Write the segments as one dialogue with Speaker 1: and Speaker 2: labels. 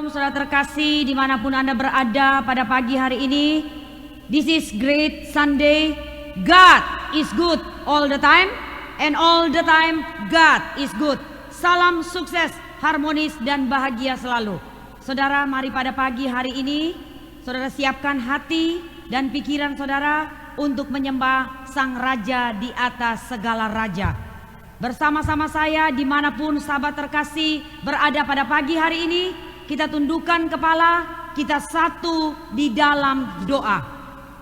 Speaker 1: Shalom saudara terkasih dimanapun Anda berada pada pagi hari ini. This is great Sunday. God is good all the time, and all the time God is good. Salam sukses, harmonis dan bahagia selalu. Saudara, mari pada pagi hari ini saudara siapkan hati dan pikiran saudara untuk menyembah Sang Raja di atas segala raja. Bersama-sama saya dimanapun sahabat terkasih berada pada pagi hari ini, kita tundukkan kepala, kita satu di dalam doa.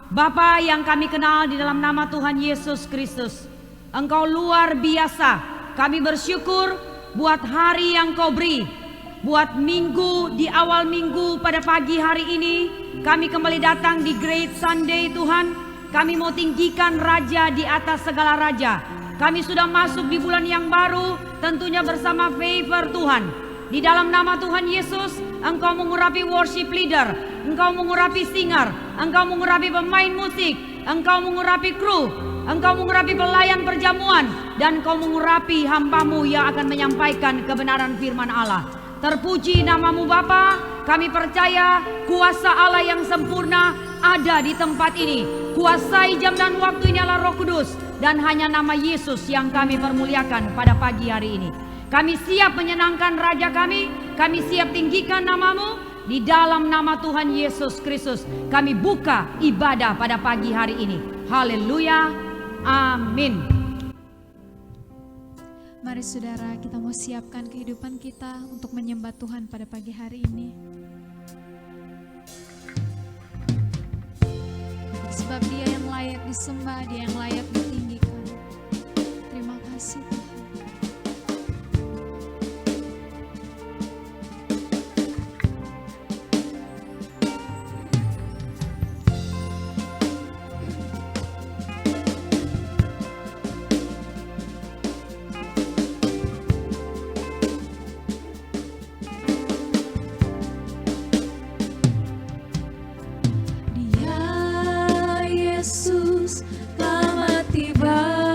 Speaker 1: Bapa yang kami kenal di dalam nama Tuhan Yesus Kristus, Engkau luar biasa. Kami bersyukur buat hari yang Kau beri, buat minggu di awal minggu pada pagi hari ini. Kami kembali datang di Great Sunday Tuhan. Kami mau tinggikan Raja di atas segala raja. Kami sudah masuk di bulan yang baru, tentunya bersama favor Tuhan. Di dalam nama Tuhan Yesus, Engkau mengurapi worship leader, Engkau mengurapi singer, Engkau mengurapi pemain musik, Engkau mengurapi kru, Engkau mengurapi pelayan perjamuan, dan Engkau mengurapi hamba-Mu yang akan menyampaikan kebenaran firman Allah. Terpuji namamu Bapa, kami percaya kuasa Allah yang sempurna ada di tempat ini. Kuasai jam dan waktu ini adalah Roh Kudus, dan hanya nama Yesus yang kami permuliakan pada pagi hari ini. Kami siap menyenangkan Raja kami siap tinggikan namamu. Di dalam nama Tuhan Yesus Kristus kami buka ibadah pada pagi hari ini. Haleluya, amin.
Speaker 2: Mari saudara, kita mau siapkan kehidupan kita untuk menyembah Tuhan pada pagi hari ini. Sebab Dia yang layak disembah, Dia yang layak ditinggikan. Terima kasih Tuhan.
Speaker 3: Yesus telah mati bagiku.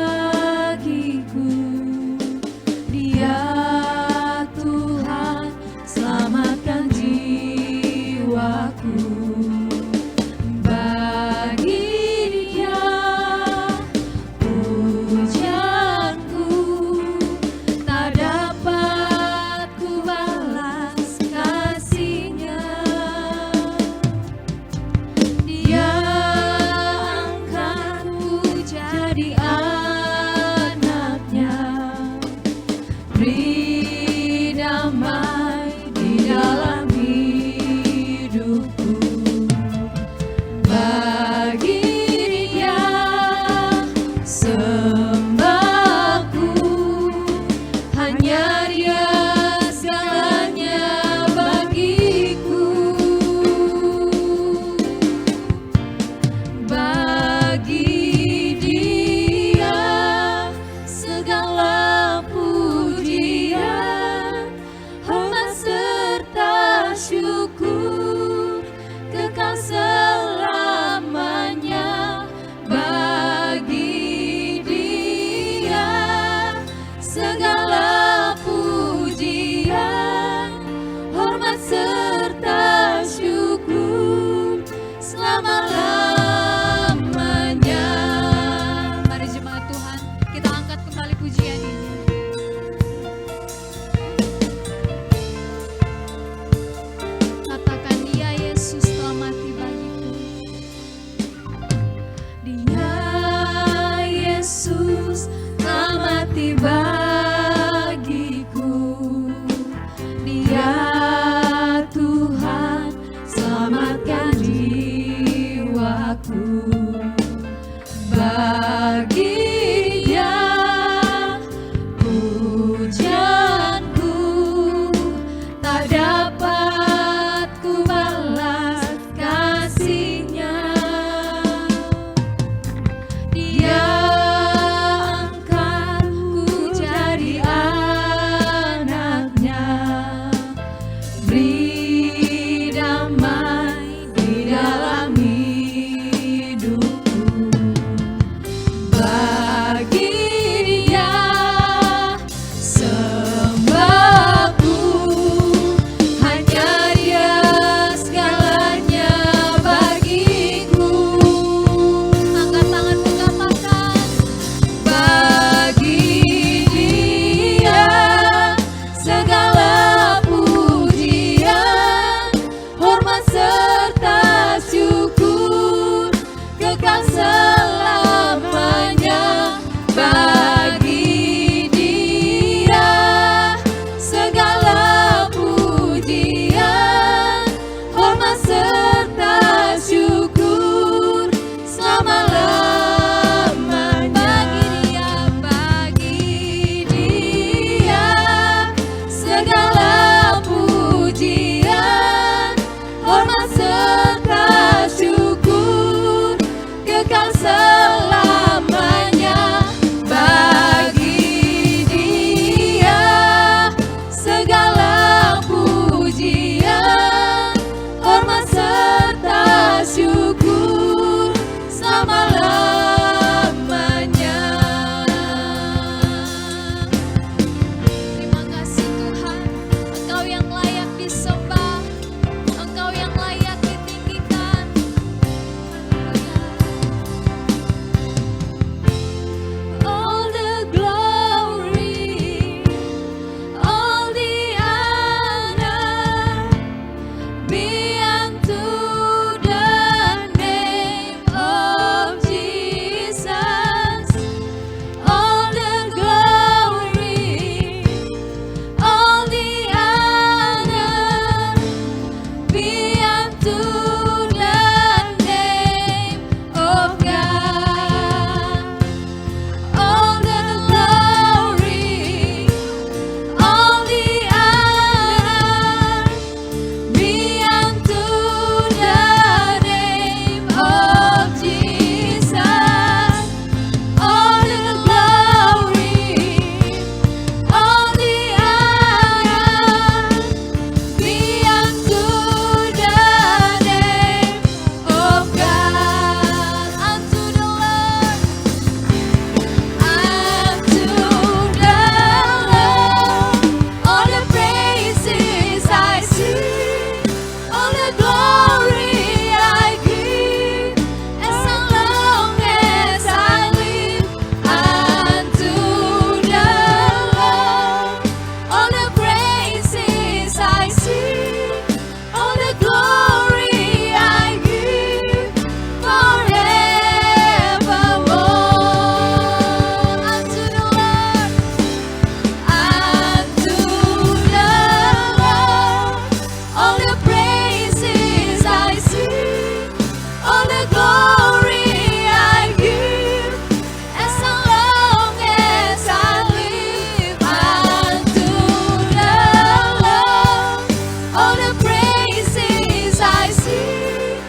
Speaker 2: all the praises I sing,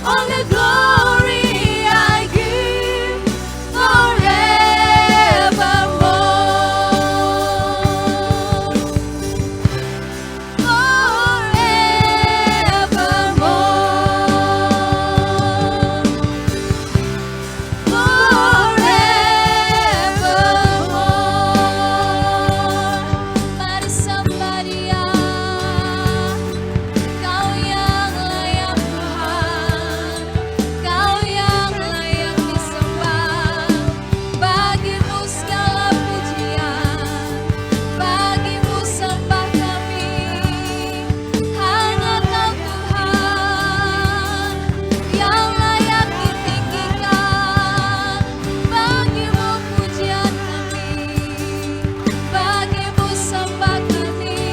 Speaker 2: all the glory I give forevermore, forevermore. Mari sembadia, Kau yang layak Tuhan, Kau yang layak disembah. Bagimu segala pujian, bagimu sembah kami. Hanya Kau Tuhan yang layak ditinggikan. Bagimu pujian kami, bagimu sembah kami.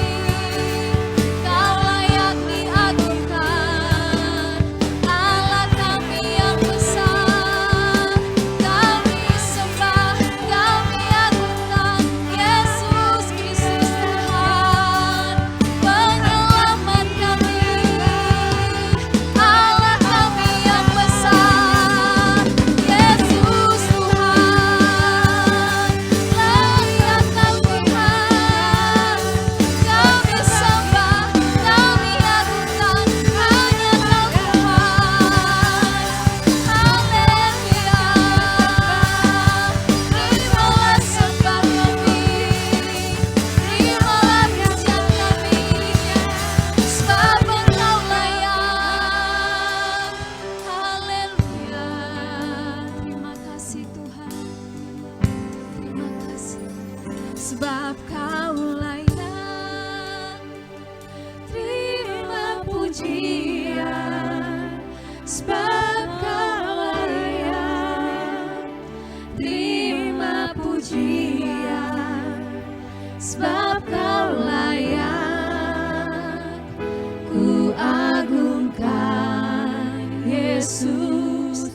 Speaker 2: Kau layak diagungkan, Allah kami yang besar. Kami sembah, kami agungkan Yesus Kristus Tuhan, penyelamat kami. Allah kami yang besar, Yesus Tuhan, layak Kau Tuhan. Kami sembah, kami agungkan hanya Kau Tuhan. Haleluya. Terimalah sembah kami, terimalah pujian kami, sebab Engkau layak. Haleluya. Terima kasih Tuhan, terima kasih, sebab Kau layak. Terima pujian, sebab Kau layak. Terima pujian, sebab Kau layak. Ku agungkan Yesus,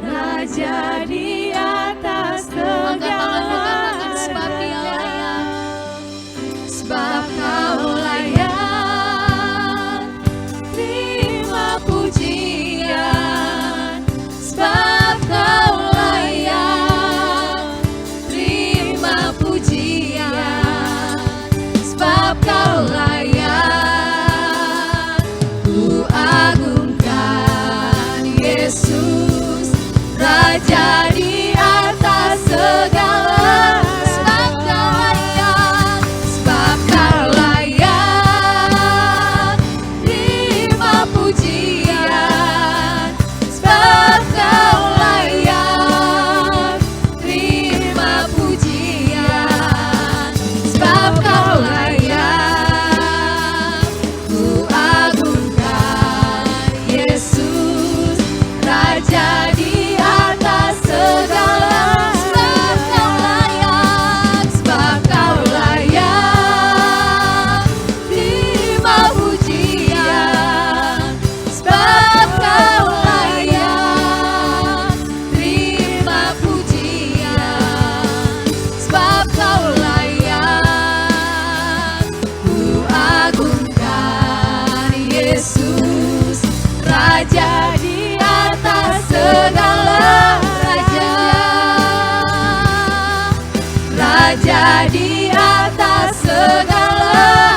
Speaker 2: Raja di atas segala. Sebab Dia layak, sebab Kau layak. Terima pujian, sebab Kau layak. Terima pujian, sebab Kau layak. Ku agungkan Yesus, Raja di atas segala. Sebab Kau layak, sebab Kau layak. Terima pujian, sebab Kau layak. Terima pujian, sebab Kau layak. Ku agungkan Yesus, Raja di atas segala. Sebab Kau layak, sebab Kau layak. Terima pujian, sebab Kau layak. Terima pujian, sebab Kau layak. Ku agungkan Yesus, Raja di atas segala. Raja di atas segala.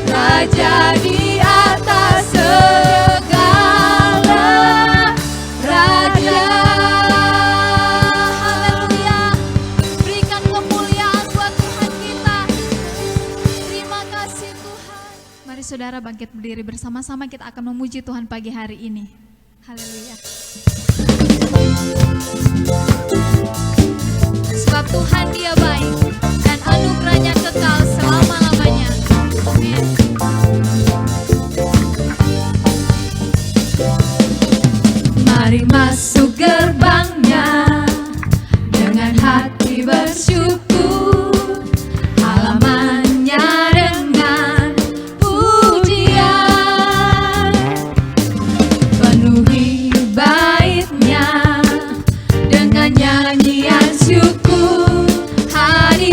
Speaker 2: Raja di atas segala. Raja. Haleluya. Berikan kemuliaan buat Tuhan kita. Terima kasih Tuhan. Mari saudara bangkit berdiri bersama-sama, kita akan memuji Tuhan pagi hari ini. Haleluya. Sebab Tuhan Dia baik dan anugerahnya kekal selama-lamanya. Amin. Mari masuk gerbangnya dengan hati bersyukur, halamannya dengan pujian, penuhi baitnya dengan nyanyian syukur. Hari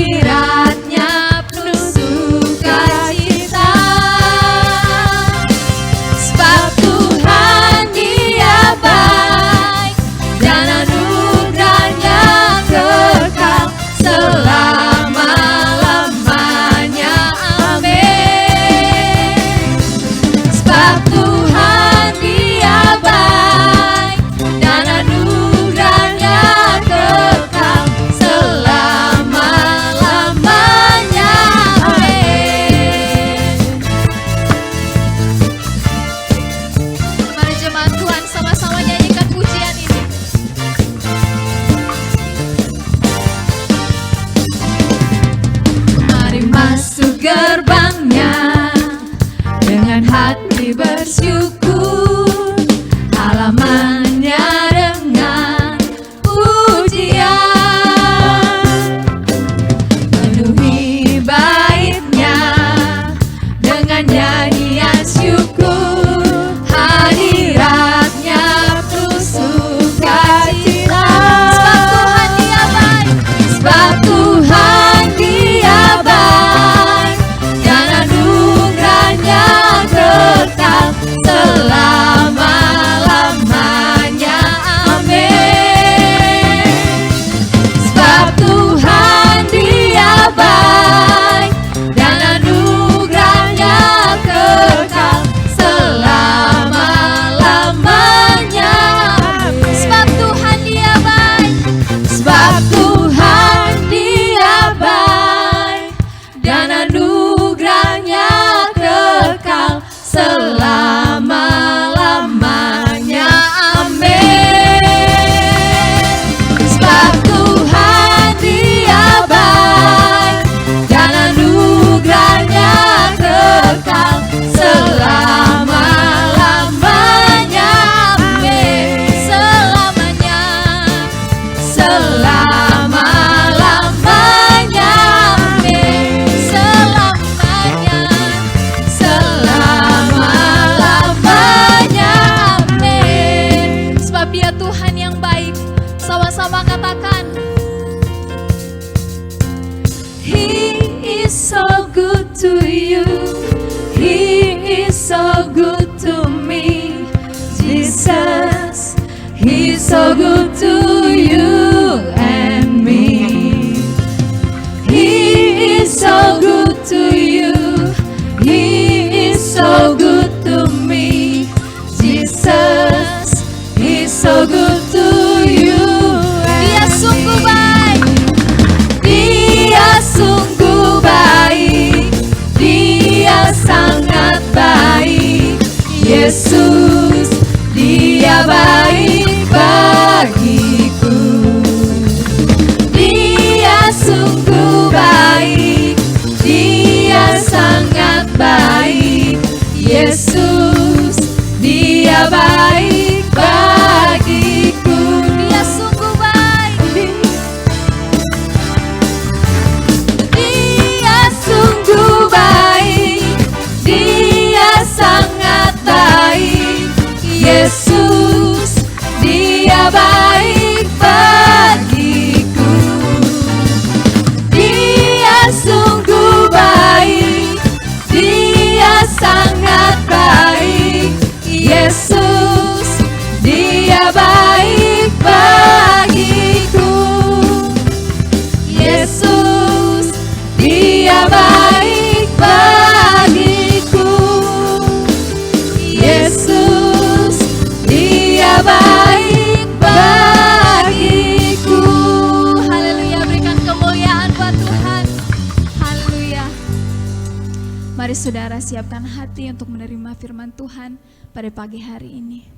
Speaker 2: Mari saudara siapkan hati untuk menerima firman Tuhan pada pagi hari ini.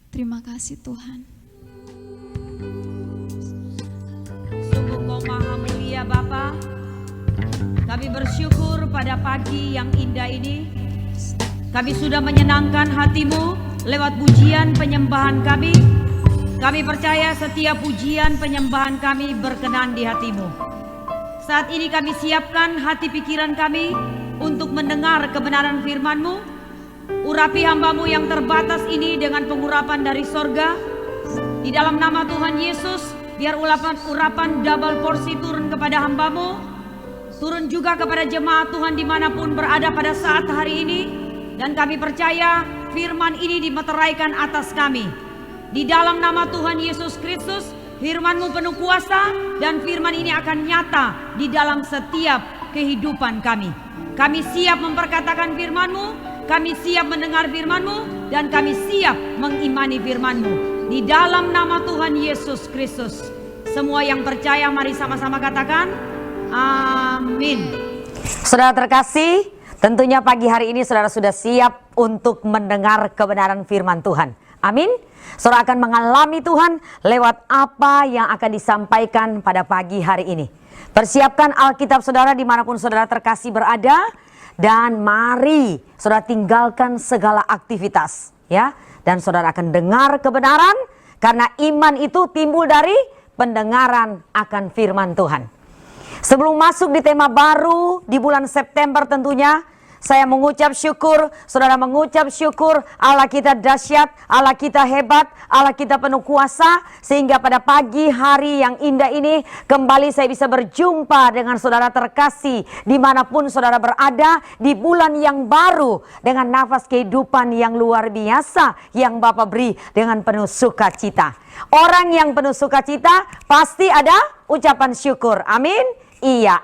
Speaker 2: Terima kasih Tuhan.
Speaker 1: Sungguh Kau Maha Mulia Bapa. Kami bersyukur pada pagi yang indah ini. Kami sudah menyenangkan hati-Mu lewat pujian penyembahan kami. Kami percaya setiap pujian penyembahan kami berkenan di hati-Mu. Saat ini kami siapkan hati pikiran kami untuk mendengar kebenaran firman-Mu. Urapi hamba-Mu yang terbatas ini dengan pengurapan dari sorga. Di dalam nama Tuhan Yesus, biar urapan double porsi turun kepada hamba-Mu. Turun juga kepada jemaat Tuhan dimanapun berada pada saat hari ini. Dan kami percaya firman ini dimeteraikan atas kami. Di dalam nama Tuhan Yesus Kristus, firman-Mu penuh kuasa dan firman ini akan nyata di dalam setiap kehidupan kami. Kami siap memperkatakan firman-Mu, kami siap mendengar firman-Mu, dan kami siap mengimani firman-Mu. Di dalam nama Tuhan Yesus Kristus. Semua yang percaya mari sama-sama katakan amin.
Speaker 3: Saudara terkasih, tentunya pagi hari ini saudara sudah siap untuk mendengar kebenaran firman Tuhan. Amin. Saudara akan mengalami Tuhan lewat apa yang akan disampaikan pada pagi hari ini. Persiapkan Alkitab saudara dimanapun saudara terkasih berada. Dan mari saudara tinggalkan segala aktivitas, ya. Dan saudara akan dengar kebenaran. Karena iman itu timbul dari pendengaran akan firman Tuhan. Sebelum masuk di tema baru di bulan September tentunya, saya mengucap syukur, saudara mengucap syukur, Allah kita dahsyat, Allah kita hebat, Allah kita penuh kuasa. Sehingga pada pagi hari yang indah ini, kembali saya bisa berjumpa dengan saudara terkasih dimanapun saudara berada di bulan yang baru. Dengan nafas kehidupan yang luar biasa yang Bapa beri dengan penuh sukacita. Orang yang penuh sukacita pasti ada ucapan syukur, amin, iya.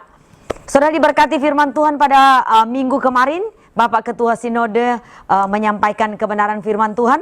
Speaker 3: Saudara diberkati firman Tuhan pada minggu kemarin, Bapak Ketua Sinode menyampaikan kebenaran firman Tuhan.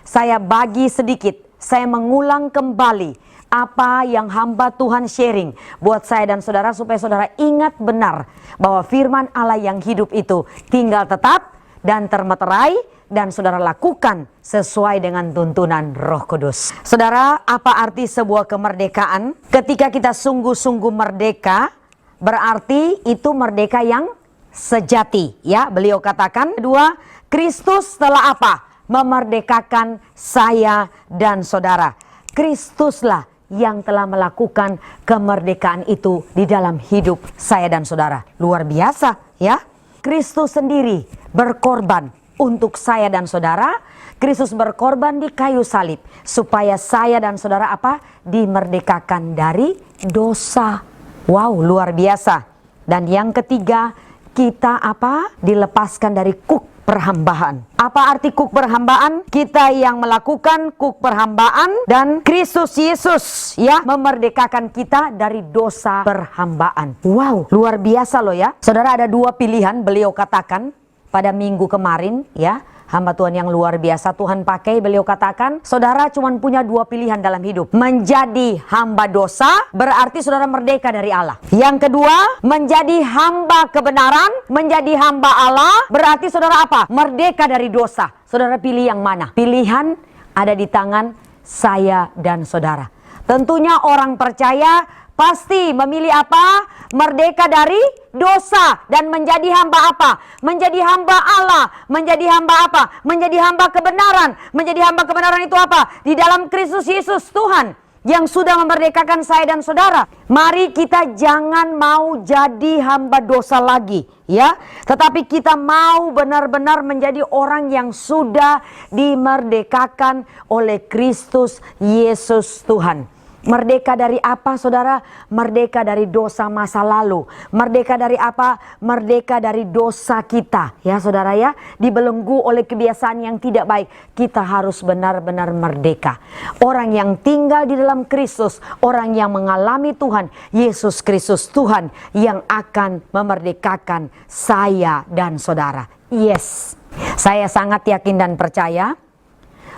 Speaker 3: Saya bagi sedikit, saya mengulang kembali apa yang hamba Tuhan sharing buat saya dan saudara supaya saudara ingat benar bahwa firman Allah yang hidup itu tinggal tetap dan termeterai dan saudara lakukan sesuai dengan tuntunan Roh Kudus. Saudara, apa arti sebuah kemerdekaan? Ketika kita sungguh-sungguh merdeka, berarti itu merdeka yang sejati, ya. Beliau katakan, kedua, Kristus telah apa? Memerdekakan saya dan saudara. Kristuslah yang telah melakukan kemerdekaan itu di dalam hidup saya dan saudara. Luar biasa, ya. Kristus sendiri berkorban untuk saya dan saudara. Kristus berkorban di kayu salib supaya saya dan saudara apa? Dimerdekakan dari dosa. Wow, luar biasa. Dan yang ketiga, kita apa? Dilepaskan dari kuk perhambaan. Apa arti kuk perhambaan? Kita yang melakukan kuk perhambaan dan Kristus Yesus ya memerdekakan kita dari dosa perhambaan. Wow, luar biasa loh ya. Saudara, ada dua pilihan beliau katakan pada minggu kemarin ya. Hamba Tuhan yang luar biasa Tuhan pakai, beliau katakan, saudara cuma punya dua pilihan dalam hidup. Menjadi hamba dosa, berarti saudara merdeka dari Allah. Yang kedua, menjadi hamba kebenaran, menjadi hamba Allah, berarti saudara apa? Merdeka dari dosa. Saudara pilih yang mana? Pilihan ada di tangan saya dan saudara. Tentunya orang percaya pasti memilih apa? Merdeka dari dosa dan menjadi hamba apa? Menjadi hamba Allah. Menjadi hamba apa? Menjadi hamba kebenaran. Menjadi hamba kebenaran itu apa? Di dalam Kristus Yesus Tuhan yang sudah memerdekakan saya dan saudara. Mari kita jangan mau jadi hamba dosa lagi, ya. Tetapi kita mau benar-benar menjadi orang yang sudah dimerdekakan oleh Kristus Yesus Tuhan. Merdeka dari apa saudara? Merdeka dari dosa masa lalu. Merdeka dari apa? Merdeka dari dosa kita. Ya saudara ya. Dibelenggu oleh kebiasaan yang tidak baik. Kita harus benar-benar merdeka. Orang yang tinggal di dalam Kristus. Orang yang mengalami Tuhan. Yesus Kristus Tuhan. Yang akan memerdekakan saya dan saudara. Yes. Saya sangat yakin dan percaya.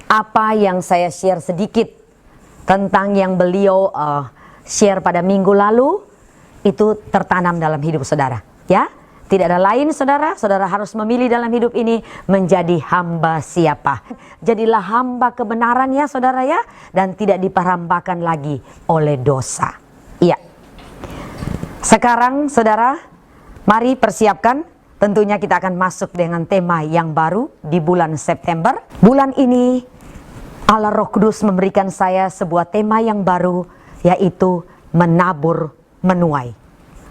Speaker 3: Apa yang saya share sedikit tentang yang beliau share pada minggu lalu itu tertanam dalam hidup saudara, ya. Tidak ada lain saudara, saudara harus memilih dalam hidup ini menjadi hamba siapa. Jadilah hamba kebenaran ya saudara ya, dan tidak diperambakan lagi oleh dosa. Iya. Sekarang saudara, mari persiapkan, tentunya kita akan masuk dengan tema yang baru di bulan September. Bulan ini Allah Roh Kudus memberikan saya sebuah tema yang baru, yaitu menabur menuai.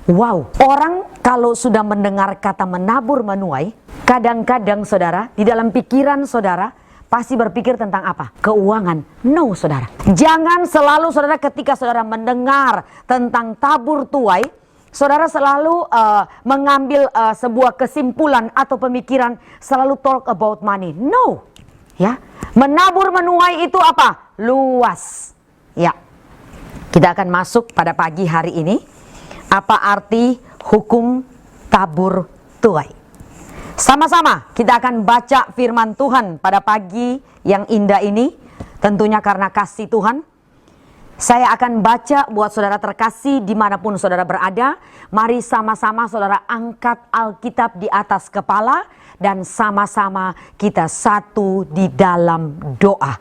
Speaker 3: Wow, orang kalau sudah mendengar kata menabur menuai, kadang-kadang saudara, di dalam pikiran saudara, pasti berpikir tentang apa? Keuangan. No saudara. Jangan selalu saudara ketika saudara mendengar tentang tabur tuai, saudara selalu mengambil sebuah kesimpulan atau pemikiran selalu talk about money. No. Ya, menabur menuai itu apa? Luas. Ya. Kita akan masuk pada pagi hari ini. Apa arti hukum tabur tuai? Sama-sama kita akan baca firman Tuhan pada pagi yang indah ini. Tentunya karena kasih Tuhan, saya akan baca buat saudara terkasih dimanapun saudara berada. Mari sama-sama saudara angkat Alkitab di atas kepala dan sama-sama kita satu di dalam doa.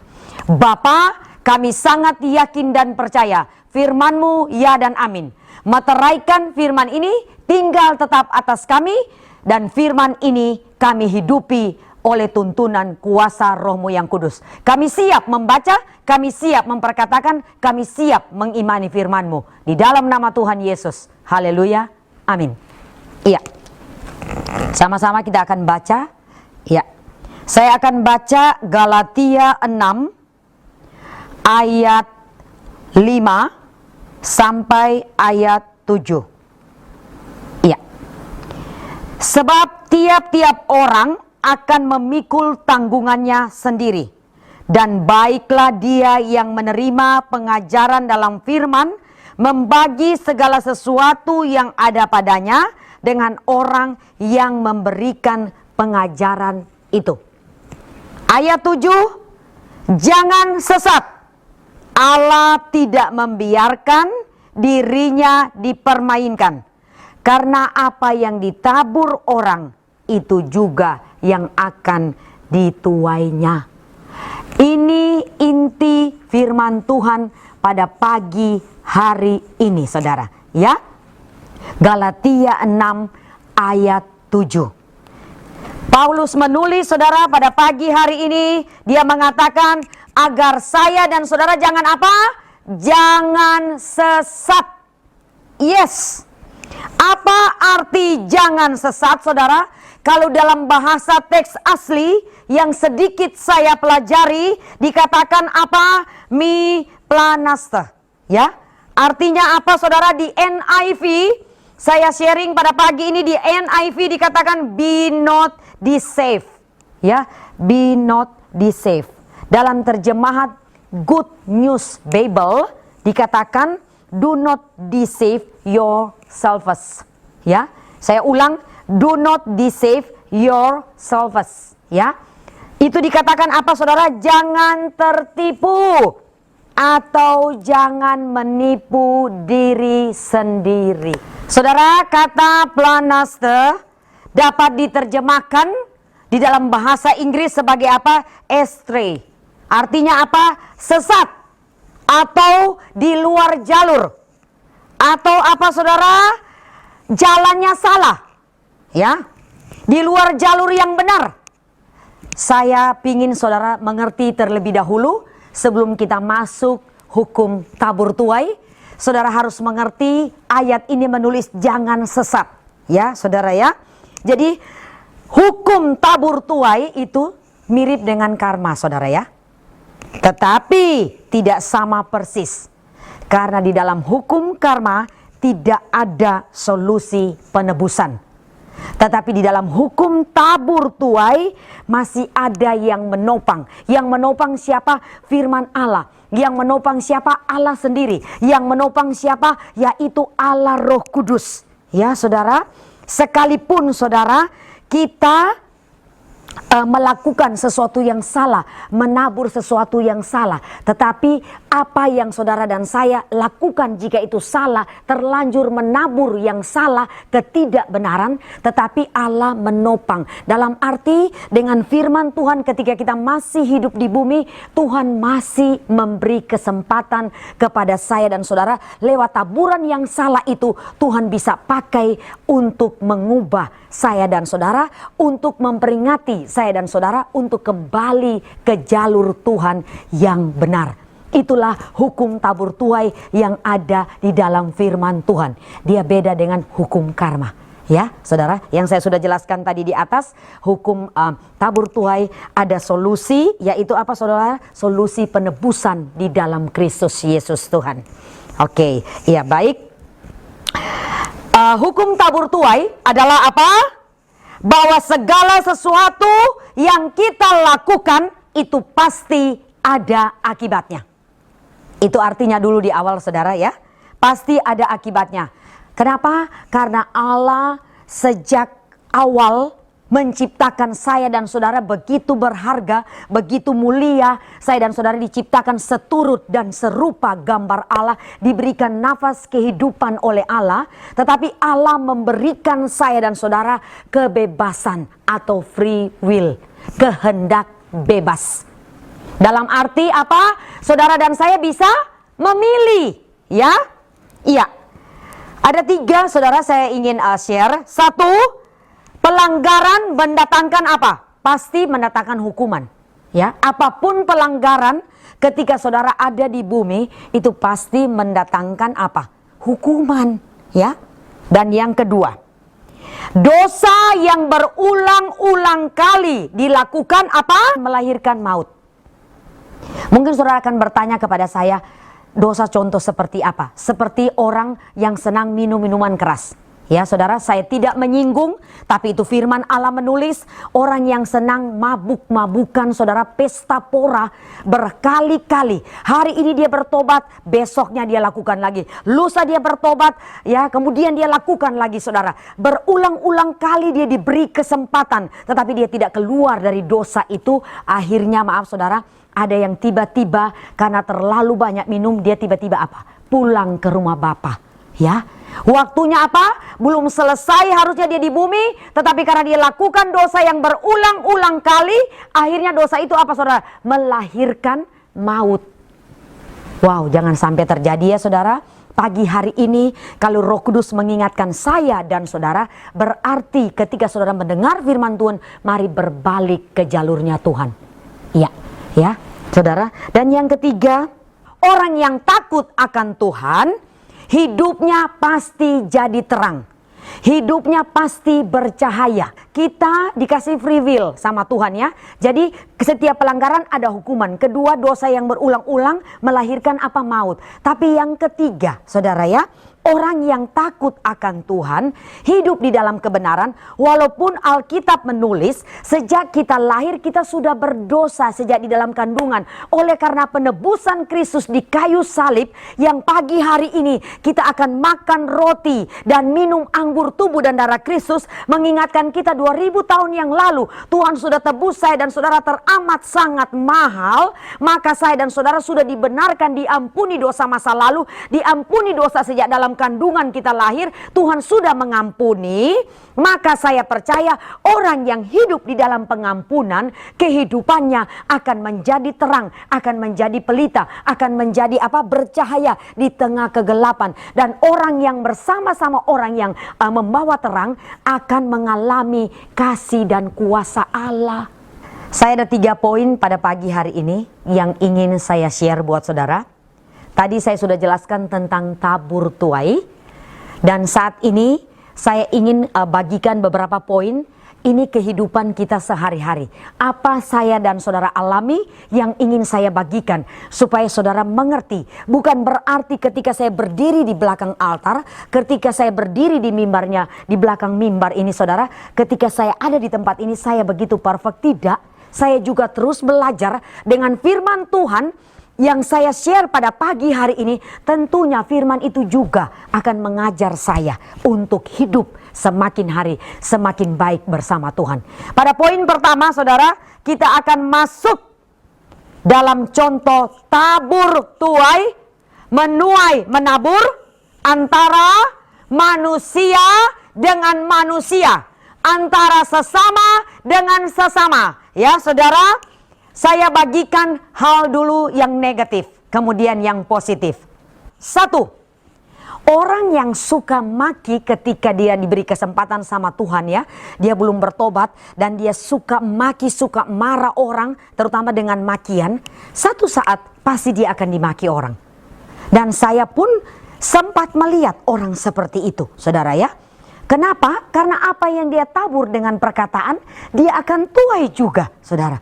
Speaker 3: Bapa, kami sangat yakin dan percaya firman-Mu ya dan amin. Meteraikan firman ini tinggal tetap atas kami, dan firman ini kami hidupi oleh tuntunan kuasa Roh-Mu yang kudus. Kami siap membaca, kami siap memperkatakan, kami siap mengimani firman-Mu. Di dalam nama Tuhan Yesus. Haleluya. Amin. Iya. Sama-sama kita akan baca. Iya. Saya akan baca Galatia 6 ayat 5 sampai ayat 7. Iya. Sebab tiap-tiap orang akan memikul tanggungannya sendiri. Dan baiklah dia yang menerima pengajaran dalam firman, membagi segala sesuatu yang ada padanya dengan orang yang memberikan pengajaran itu. Ayat 7, jangan sesat. Allah tidak membiarkan dirinya dipermainkan. Karena apa yang ditabur orang, itu juga yang akan dituainya. Ini inti firman Tuhan pada pagi hari ini saudara. Ya, Galatia 6 ayat 7. Paulus menulis saudara pada pagi hari ini, dia mengatakan agar saya dan saudara jangan apa? Jangan sesat. Yes. Apa arti jangan sesat saudara? Kalau dalam bahasa teks asli yang sedikit saya pelajari, dikatakan apa? Mi planaste. Ya. Artinya apa saudara? Di NIV, saya sharing pada pagi ini di NIV dikatakan be not deceived. Ya, be not deceived. Dalam terjemahan Good News Bible dikatakan do not deceive yourselves. Ya, saya ulang, do not deceive yourselves. Ya, itu dikatakan apa saudara? Jangan tertipu atau jangan menipu diri sendiri. Saudara, kata planaste dapat diterjemahkan di dalam bahasa Inggris sebagai apa? Astray. Artinya apa? Sesat atau di luar jalur. Atau apa saudara? Jalannya salah. Ya. Di luar jalur yang benar. Saya pingin saudara mengerti terlebih dahulu sebelum kita masuk hukum tabur tuai. Saudara harus mengerti ayat ini menulis jangan sesat. Ya, saudara ya. Jadi hukum tabur tuai itu mirip dengan karma saudara ya. Tetapi tidak sama persis. Karena di dalam hukum karma tidak ada solusi penebusan. Tetapi di dalam hukum tabur tuai masih ada yang menopang. Yang menopang siapa? Firman Allah. Yang menopang siapa? Allah sendiri. Yang menopang siapa? Yaitu Allah Roh Kudus. Ya saudara, sekalipun saudara kita melakukan sesuatu yang salah, menabur sesuatu yang salah. Tetapi apa yang saudara dan saya lakukan jika itu salah, terlanjur menabur yang salah, ketidakbenaran, tetapi Allah menopang. Dalam arti dengan firman Tuhan ketika kita masih hidup di bumi, Tuhan masih memberi kesempatan kepada saya dan saudara. Lewat taburan yang salah itu, Tuhan bisa pakai untuk mengubah saya dan saudara, untuk memperingati saya dan saudara untuk kembali ke jalur Tuhan yang benar. Itulah hukum tabur tuai yang ada di dalam firman Tuhan. Dia beda dengan hukum karma. Ya, saudara, yang saya sudah jelaskan tadi di atas, hukum tabur tuai ada solusi, yaitu apa saudara? Solusi penebusan di dalam Kristus Yesus Tuhan. Oke, ya baik. Hukum tabur tuai adalah apa? Bahwa segala sesuatu yang kita lakukan itu pasti ada akibatnya. Itu artinya dulu di awal saudara ya. Pasti ada akibatnya. Kenapa? Karena Allah sejak awal menciptakan saya dan saudara begitu berharga, begitu mulia. Saya dan saudara diciptakan seturut dan serupa gambar Allah, diberikan nafas kehidupan oleh Allah. Tetapi Allah memberikan saya dan saudara kebebasan atau free will, kehendak bebas. Dalam arti apa? Saudara dan saya bisa memilih, ya? Iya. Ada 3 saudara saya ingin share. 1, pelanggaran mendatangkan apa? Pasti mendatangkan hukuman. Ya, apapun pelanggaran ketika saudara ada di bumi itu pasti mendatangkan apa? Hukuman, ya. Dan yang kedua, dosa yang berulang-ulang kali dilakukan apa? Melahirkan maut. Mungkin saudara akan bertanya kepada saya, dosa contoh seperti apa? Seperti orang yang senang minum minuman keras. Ya saudara, saya tidak menyinggung, tapi itu firman Allah menulis, orang yang senang mabuk-mabukan saudara, pesta pora berkali-kali. Hari ini dia bertobat, besoknya dia lakukan lagi. Lusa dia bertobat, ya kemudian dia lakukan lagi saudara. Berulang-ulang kali dia diberi kesempatan, tetapi dia tidak keluar dari dosa itu. Akhirnya maaf saudara, ada yang tiba-tiba karena terlalu banyak minum, dia tiba-tiba apa? Pulang ke rumah Bapa, ya. Waktunya apa? Belum selesai harusnya dia di bumi, tetapi karena dia lakukan dosa yang berulang-ulang kali, akhirnya dosa itu apa saudara? Melahirkan maut. Wow, jangan sampai terjadi ya saudara. Pagi hari ini kalau Roh Kudus mengingatkan saya dan saudara, berarti ketika saudara mendengar firman Tuhan, mari berbalik ke jalurnya Tuhan. Iya, ya saudara. Dan yang ketiga, orang yang takut akan Tuhan, hidupnya pasti jadi terang. Hidupnya pasti bercahaya. Kita dikasih free will sama Tuhan ya. Jadi setiap pelanggaran ada hukuman. Kedua, dosa yang berulang-ulang melahirkan apa? Maut. Tapi yang ketiga, saudara ya, orang yang takut akan Tuhan hidup di dalam kebenaran. Walaupun Alkitab menulis sejak kita lahir kita sudah berdosa sejak di dalam kandungan. Oleh karena penebusan Kristus di kayu salib, yang pagi hari ini kita akan makan roti dan minum anggur tubuh dan darah Kristus, mengingatkan kita 2000 tahun yang lalu Tuhan sudah tebus saya dan saudara teramat sangat mahal. Maka saya dan saudara sudah dibenarkan, diampuni dosa masa lalu, diampuni dosa sejak dalam kandungan kita lahir. Tuhan sudah mengampuni. Maka saya percaya orang yang hidup di dalam pengampunan, kehidupannya akan menjadi terang, akan menjadi pelita, akan menjadi apa? Bercahaya di tengah kegelapan. Dan orang yang bersama-sama orang yang membawa terang akan mengalami kasih dan kuasa Allah. Saya ada 3 poin pada pagi hari ini yang ingin saya share buat saudara. Tadi saya sudah jelaskan tentang tabur tuai, dan saat ini saya ingin bagikan beberapa poin. Ini kehidupan kita sehari-hari. Apa saya dan saudara alami yang ingin saya bagikan supaya saudara mengerti. Bukan berarti ketika saya berdiri di belakang altar, ketika saya berdiri di mimbarnya, di belakang mimbar ini saudara, ketika saya ada di tempat ini saya begitu perfect. Tidak, saya juga terus belajar dengan firman Tuhan. Yang saya share pada pagi hari ini, tentunya firman itu juga akan mengajar saya untuk hidup semakin hari semakin baik bersama Tuhan. Pada poin pertama saudara, kita akan masuk dalam contoh tabur tuai, menuai menabur antara manusia dengan manusia, antara sesama dengan sesama. Ya saudara, saya bagikan hal dulu yang negatif, kemudian yang positif. Satu, orang yang suka maki ketika dia diberi kesempatan sama Tuhan ya, dia belum bertobat dan dia suka maki, suka marah orang, terutama dengan makian, satu saat pasti dia akan dimaki orang. Dan saya pun sempat melihat orang seperti itu, saudara ya. Kenapa? Karena apa yang dia tabur dengan perkataan, dia akan tuai juga, saudara.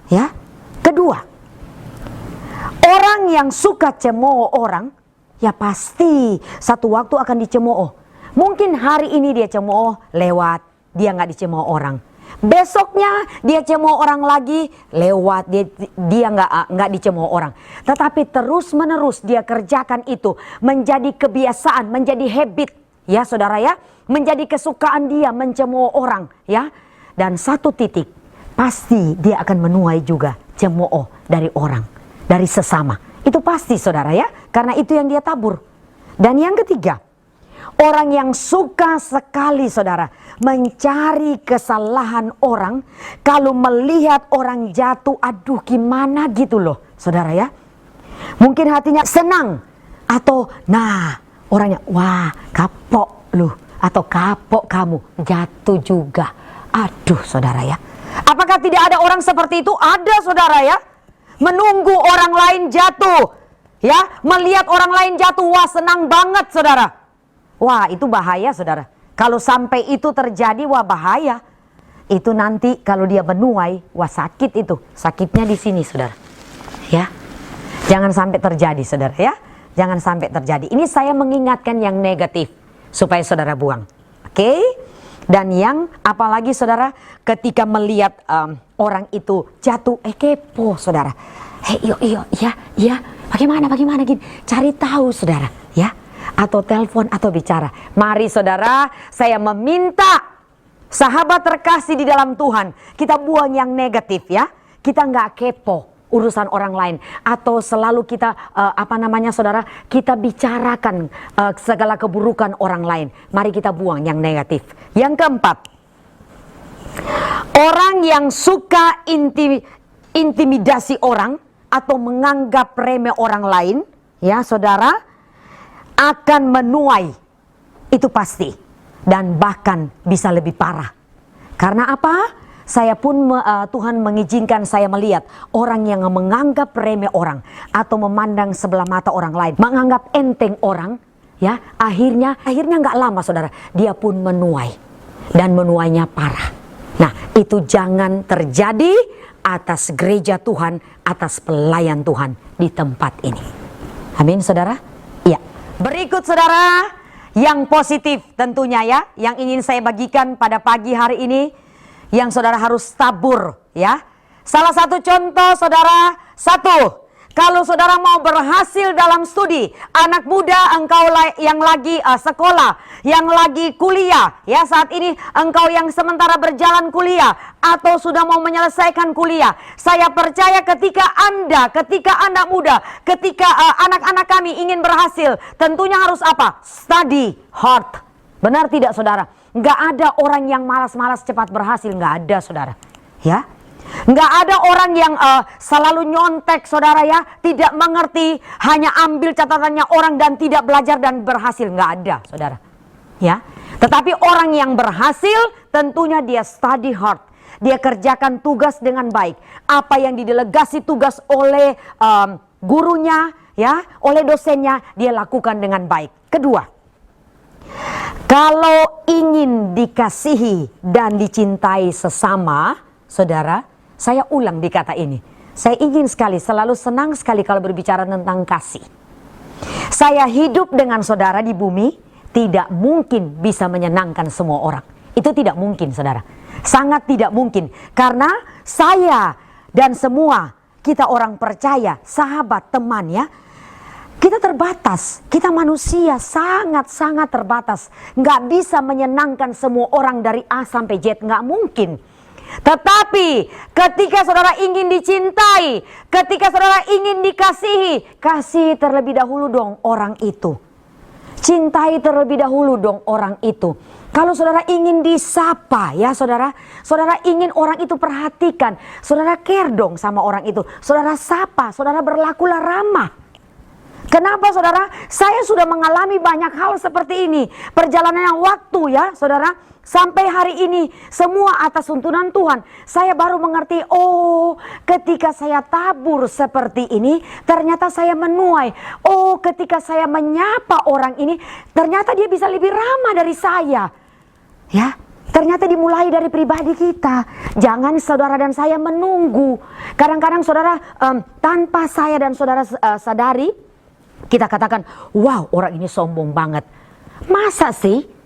Speaker 3: Ya. Kedua, orang yang suka cemooh orang, ya pasti satu waktu akan dicemooh. Mungkin hari ini dia cemooh, lewat, dia nggak dicemooh orang. Besoknya dia cemooh orang lagi, lewat, dia nggak dicemooh orang. Tetapi terus menerus dia kerjakan itu menjadi kebiasaan, menjadi habit, ya saudara ya, menjadi kesukaan dia mencemooh orang, ya. Dan satu titik pasti dia akan menuai juga cemooh dari orang, dari sesama. Itu pasti saudara ya, karena itu yang dia tabur. Dan yang ketiga, orang yang suka sekali saudara mencari kesalahan orang, kalau melihat orang jatuh, aduh gimana gitu loh saudara ya. Mungkin hatinya senang atau nah orangnya wah kapok lu atau kapok kamu jatuh juga. Aduh saudara ya. Apakah tidak ada orang seperti itu? Ada saudara ya. Menunggu orang lain jatuh. Ya, melihat orang lain jatuh, wah senang banget saudara. Wah itu bahaya saudara. Kalau sampai itu terjadi, wah bahaya. Itu nanti kalau dia menuai, wah sakit itu. Sakitnya di sini saudara. Ya, jangan sampai terjadi saudara ya. Jangan sampai terjadi. Ini saya mengingatkan yang negatif supaya saudara buang. Oke? Dan yang apalagi saudara ketika melihat orang itu jatuh, kepo saudara. Iyo, ya, bagaimana gini. Cari tahu saudara, ya. Atau telepon atau bicara. Mari saudara, saya meminta sahabat terkasih di dalam Tuhan, kita buang yang negatif ya. Kita nggak kepo urusan orang lain atau selalu kita saudara, kita bicarakan segala keburukan orang lain. Mari kita buang yang negatif. Yang keempat, orang yang suka intimidasi orang atau menganggap remeh orang lain, ya saudara, akan menuai itu pasti, dan bahkan bisa lebih parah. Karena apa? Saya pun Tuhan mengizinkan saya melihat orang yang menganggap remeh orang atau memandang sebelah mata orang lain, menganggap enteng orang, ya akhirnya nggak lama saudara, dia pun menuai dan menuainya parah. Nah itu jangan terjadi atas gereja Tuhan, atas pelayan Tuhan di tempat ini. Amin saudara. Ya. Berikut saudara yang positif tentunya ya, yang ingin saya bagikan pada pagi hari ini, yang saudara harus tabur ya. Salah satu contoh saudara, satu, kalau saudara mau berhasil dalam studi, anak muda engkau yang lagi sekolah, yang lagi kuliah ya, saat ini engkau yang sementara berjalan kuliah atau sudah mau menyelesaikan kuliah, saya percaya ketika anda muda, ketika anak-anak kami ingin berhasil, tentunya harus apa? Study hard. Benar tidak saudara? Nggak ada orang yang malas-malas cepat berhasil, nggak ada saudara ya. Nggak ada orang yang selalu nyontek saudara ya, tidak mengerti, hanya ambil catatannya orang dan tidak belajar dan berhasil, nggak ada saudara ya. Tetapi orang yang berhasil tentunya dia study hard, dia kerjakan tugas dengan baik, apa yang didelegasi tugas oleh gurunya ya, oleh dosennya, dia lakukan dengan baik. Kedua, kalau ingin dikasihi dan dicintai sesama, saudara, saya ulang di kata ini. Saya ingin sekali, selalu senang sekali kalau berbicara tentang kasih. Saya hidup dengan saudara di bumi, tidak mungkin bisa menyenangkan semua orang. Itu tidak mungkin, saudara. Sangat tidak mungkin. Karena saya dan semua kita orang percaya, sahabat, teman ya, Kita terbatas, kita manusia sangat-sangat terbatas. Nggak bisa menyenangkan semua orang dari A sampai Z, nggak mungkin. Tetapi ketika saudara ingin dicintai, ketika saudara ingin dikasihi, kasih terlebih dahulu dong orang itu. Cintai terlebih dahulu dong orang itu. Kalau saudara ingin disapa ya saudara ingin orang itu perhatikan, saudara care dong sama orang itu. Saudara sapa, saudara berlakulah ramah. Kenapa saudara? Saya sudah mengalami banyak hal seperti ini. Perjalanan waktu ya saudara. Sampai hari ini semua atas tuntunan Tuhan. Saya baru mengerti, oh ketika saya tabur seperti ini ternyata saya menuai. Oh ketika saya menyapa orang ini ternyata dia bisa lebih ramah dari saya. Ya, ternyata dimulai dari pribadi kita. Jangan saudara dan saya menunggu. Kadang-kadang saudara tanpa saya dan saudara sadari, kita katakan, wow orang ini sombong banget. Masa sih?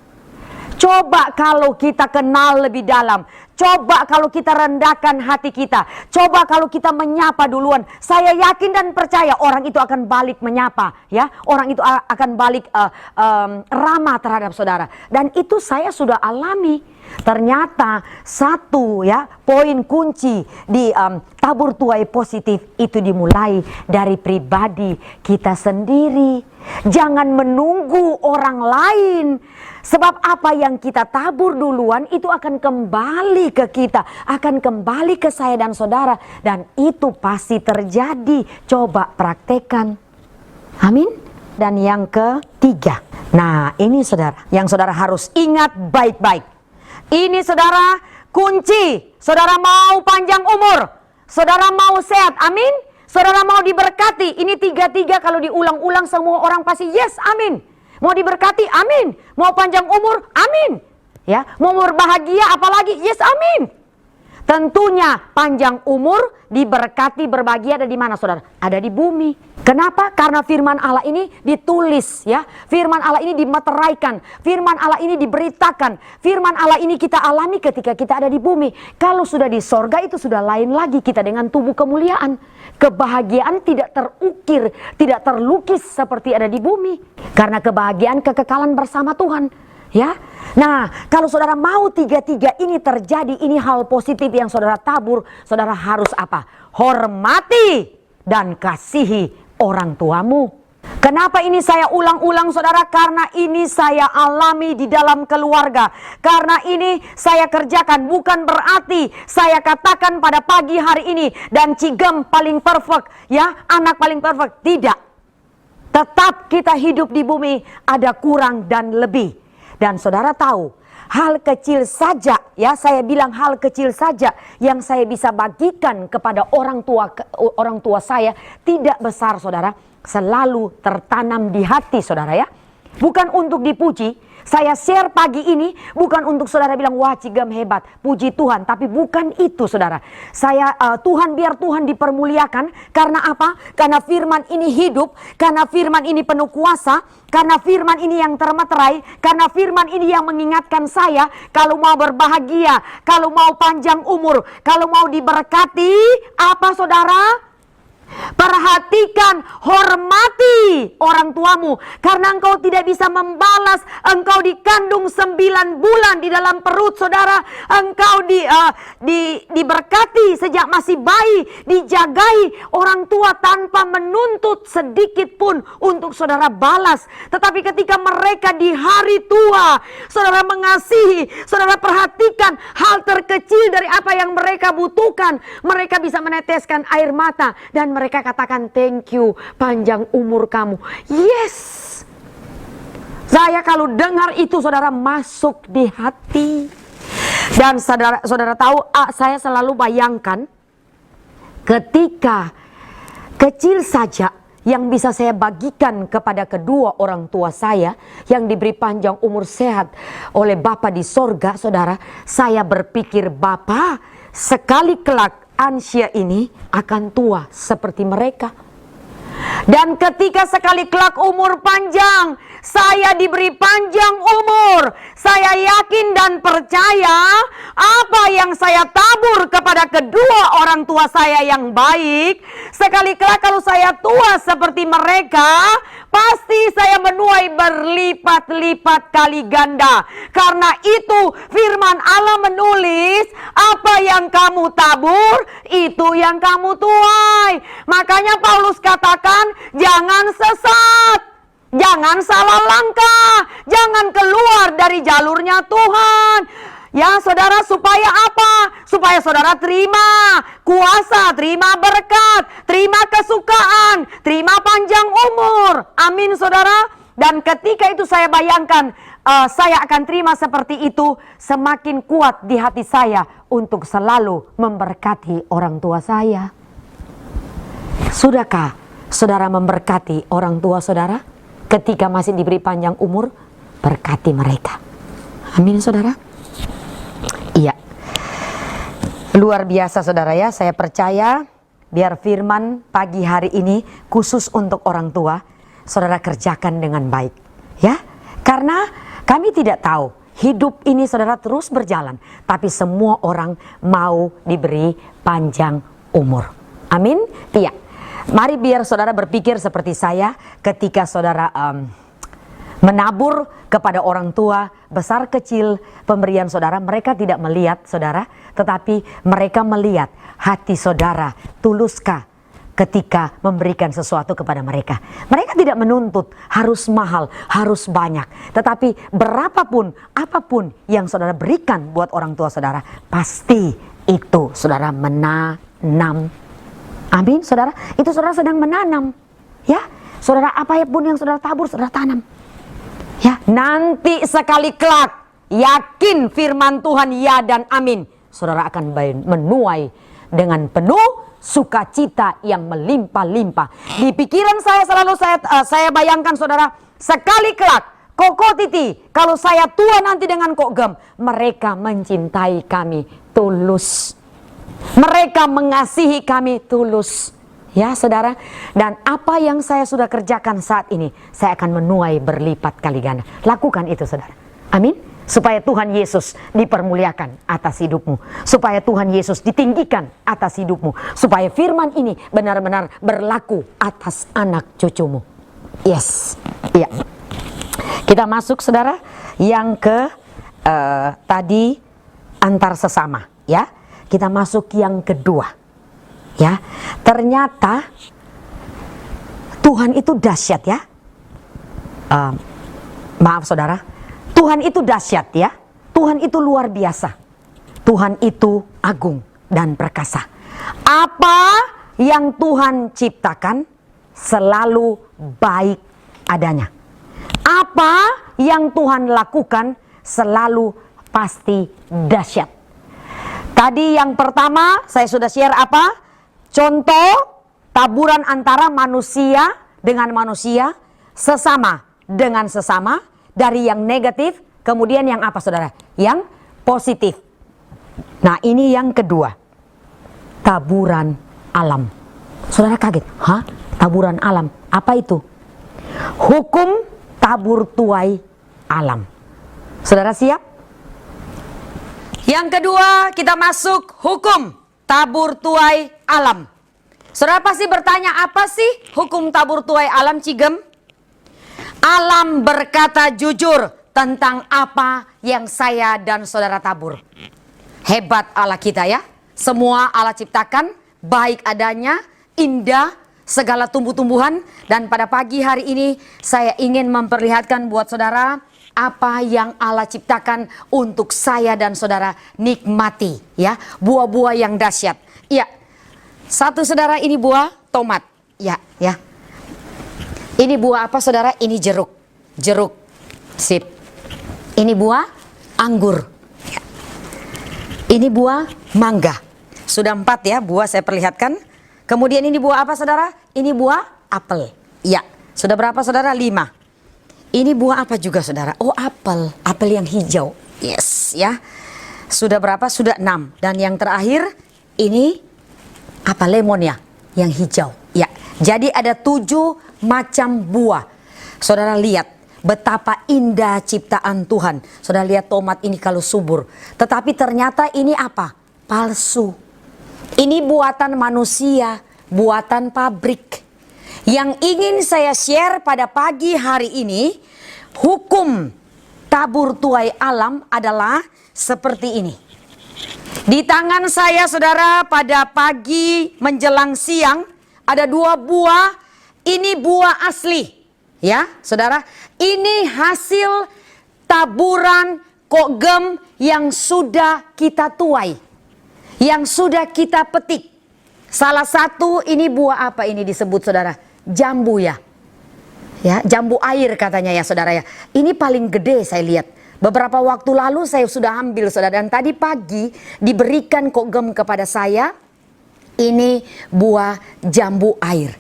Speaker 3: Coba kalau kita kenal lebih dalam. Coba kalau kita rendahkan hati kita. Coba kalau kita menyapa duluan. Saya yakin dan percaya orang itu akan balik menyapa. Ya, orang itu akan balik ramah terhadap saudara. Dan itu saya sudah alami. Ternyata satu ya poin kunci di tabur tuai positif itu dimulai dari pribadi kita sendiri. Jangan menunggu orang lain. Sebab apa yang kita tabur duluan itu akan kembali ke kita, akan kembali ke saya dan saudara, dan itu pasti terjadi. Coba praktekkan. Amin. Dan yang ketiga, nah ini saudara, yang saudara harus ingat baik-baik. Ini saudara kunci. Saudara mau panjang umur, saudara mau sehat, amin. Saudara mau diberkati, ini tiga-tiga kalau diulang-ulang semua orang pasti yes, amin. Mau diberkati, amin. Mau panjang umur, amin. Ya, mau berbahagia apalagi, yes, amin. Tentunya panjang umur, diberkati, berbahagia ada di mana saudara? Ada di bumi. Kenapa? Karena firman Allah ini ditulis ya. Firman Allah ini dimeteraikan. Firman Allah ini diberitakan. Firman Allah ini kita alami ketika kita ada di bumi. Kalau sudah di sorga itu sudah lain lagi kita dengan tubuh kemuliaan. Kebahagiaan tidak terukir, tidak terlukis seperti ada di bumi. Karena kebahagiaan kekekalan bersama Tuhan. Ya, nah kalau saudara mau tiga-tiga ini terjadi, ini hal positif yang saudara tabur, saudara harus apa? Hormati dan kasihi orang tuamu. Kenapa ini saya ulang-ulang saudara? Karena ini saya alami di dalam keluarga. Karena ini saya kerjakan, bukan berarti saya katakan pada pagi hari ini dan Cigem paling perfect, ya, anak paling perfect. Tidak. Tetap kita hidup di bumi ada kurang dan lebih. Dan saudara tahu, hal kecil saja, ya saya bilang hal kecil saja yang saya bisa bagikan kepada orang tua saya tidak besar saudara, selalu tertanam di hati saudara ya. Bukan untuk dipuji, saya share pagi ini bukan untuk saudara bilang wah Cigem hebat, puji Tuhan, tapi bukan itu saudara. Saya biar Tuhan dipermuliakan karena apa? Karena firman ini hidup, karena firman ini penuh kuasa, karena firman ini yang termeterai, karena firman ini yang mengingatkan saya kalau mau berbahagia, kalau mau panjang umur, kalau mau diberkati, apa saudara? Perhatikan, hormati orang tuamu. Karena engkau tidak bisa membalas. Engkau dikandung 9 bulan di dalam perut saudara. Engkau diberkati sejak masih bayi. Dijagai orang tua tanpa menuntut sedikit pun untuk saudara balas. Tetapi ketika mereka di hari tua, saudara mengasihi, saudara perhatikan hal terkecil dari apa yang mereka butuhkan. Mereka bisa meneteskan air mata dan mereka katakan thank you, panjang umur kamu. Yes. Saya kalau dengar itu saudara masuk di hati. Dan saudara tahu, saya selalu bayangkan ketika kecil saja yang bisa saya bagikan kepada kedua orang tua saya yang diberi panjang umur sehat oleh Bapa di sorga, saudara, saya berpikir Bapa sekali kelak Ansia ini akan tua seperti mereka. Dan ketika sekali kelak umur panjang, saya diberi panjang umur, saya yakin dan percaya apa yang saya tabur kepada kedua orang tua tua saya yang baik. Sekali kelak kalau saya tua seperti mereka, pasti saya menuai berlipat-lipat kali ganda. Karena itu firman Allah menulis, apa yang kamu tabur, itu yang kamu tuai. Makanya Paulus katakan, jangan sesat, jangan salah langkah, jangan keluar dari jalurnya Tuhan. Ya saudara, supaya apa? Supaya saudara terima kuasa, terima berkat, terima kesukaan, terima panjang umur. Amin saudara. Dan ketika itu saya bayangkan, saya akan terima seperti itu, semakin kuat di hati saya untuk selalu memberkati orang tua saya. Sudahkah saudara memberkati orang tua saudara? Ketika masih diberi panjang umur, berkati mereka. Amin saudara. Iya, luar biasa saudara ya. Saya percaya biar firman pagi hari ini khusus untuk orang tua, saudara kerjakan dengan baik ya. Karena kami tidak tahu, hidup ini saudara terus berjalan, tapi semua orang mau diberi panjang umur. Amin. Iya, mari biar saudara berpikir seperti saya ketika saudara menabur kepada orang tua, besar kecil pemberian saudara, mereka tidak melihat saudara, tetapi mereka melihat hati saudara, tuluskah ketika memberikan sesuatu kepada mereka. Mereka tidak menuntut harus mahal, harus banyak, tetapi berapapun, apapun yang saudara berikan buat orang tua saudara, pasti itu saudara menanam. Amin saudara, itu saudara sedang menanam ya. Saudara, apapun yang saudara tabur, saudara tanam. Ya, nanti sekali kelak, yakin firman Tuhan ya dan amin, saudara akan menuai dengan penuh sukacita yang melimpah-limpah. Di pikiran saya selalu saya bayangkan saudara, sekali kelak Koko Titi, kalau saya tua nanti dengan Kok Gem, mereka mencintai kami tulus, mereka mengasihi kami tulus. Ya saudara, dan apa yang saya sudah kerjakan saat ini, saya akan menuai berlipat kali ganda. Lakukan itu saudara. Amin. Supaya Tuhan Yesus dipermuliakan atas hidupmu. Supaya Tuhan Yesus ditinggikan atas hidupmu. Supaya firman ini benar-benar berlaku atas anak cucumu. Yes. Iya. Kita masuk saudara yang ke tadi antar sesama ya. Kita masuk yang kedua. Ya, ternyata Tuhan itu dahsyat ya. Maaf saudara, Tuhan itu dahsyat ya. Tuhan itu luar biasa. Tuhan itu agung dan perkasa. Apa yang Tuhan ciptakan selalu baik adanya. Apa yang Tuhan lakukan selalu pasti dahsyat. Tadi yang pertama saya sudah share apa? Contoh taburan antara manusia dengan manusia, sesama dengan sesama, dari yang negatif, kemudian yang apa saudara? Yang positif. Nah ini yang kedua, taburan alam. Saudara kaget, hah? Taburan alam, apa itu? Hukum tabur tuai alam. Saudara siap? Yang kedua kita masuk hukum tabur tuai alam. Saudara pasti bertanya, apa sih hukum tabur tuai alam Cigem? Alam berkata jujur tentang apa yang saya dan saudara tabur. Hebat Allah kita ya. Semua Allah ciptakan baik adanya, indah, segala tumbuh-tumbuhan. Dan pada pagi hari ini saya ingin memperlihatkan buat saudara apa yang Allah ciptakan untuk saya dan saudara nikmati ya. Buah-buah yang dahsyat. Ya. Satu saudara, ini buah tomat. Ya, ya. Ini buah apa saudara? Ini jeruk. Jeruk. Sip. Ini buah anggur. Ya. Ini buah mangga. Sudah 4 ya buah saya perlihatkan. Kemudian ini buah apa saudara? Ini buah apel. Ya. Sudah berapa saudara? 5. Ini buah apa juga saudara? Oh apel. Apel yang hijau. Yes ya. Sudah berapa? Sudah 6. Dan yang terakhir ini apa? Lemon ya, yang hijau. Ya, jadi ada 7 macam buah. Saudara lihat betapa indah ciptaan Tuhan. Saudara lihat tomat ini kalau subur. Tetapi ternyata ini apa? Palsu. Ini buatan manusia, buatan pabrik. Yang ingin saya share pada pagi hari ini, hukum tabur tuai alam adalah seperti ini. Di tangan saya saudara pada pagi menjelang siang ada 2 buah. Ini buah asli. Ya saudara, ini hasil taburan kogem yang sudah kita tuai, yang sudah kita petik. Salah satu ini buah apa ini disebut saudara? Jambu ya. Ya, jambu air katanya ya saudara ya. Ini paling gede saya lihat. Beberapa waktu lalu saya sudah ambil saudara, dan tadi pagi diberikan kogem kepada saya. Ini buah jambu air.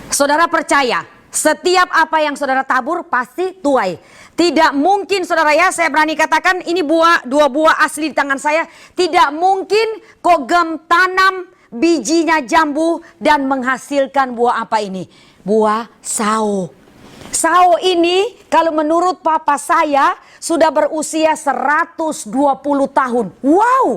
Speaker 3: Saudara percaya, setiap apa yang saudara tabur pasti tuai. Tidak mungkin saudara ya, saya berani katakan ini 2 buah asli di tangan saya. Tidak mungkin kogem tanam bijinya jambu dan menghasilkan buah apa ini? Buah sao. Sao ini kalau menurut papa saya sudah berusia 120 tahun. Wow,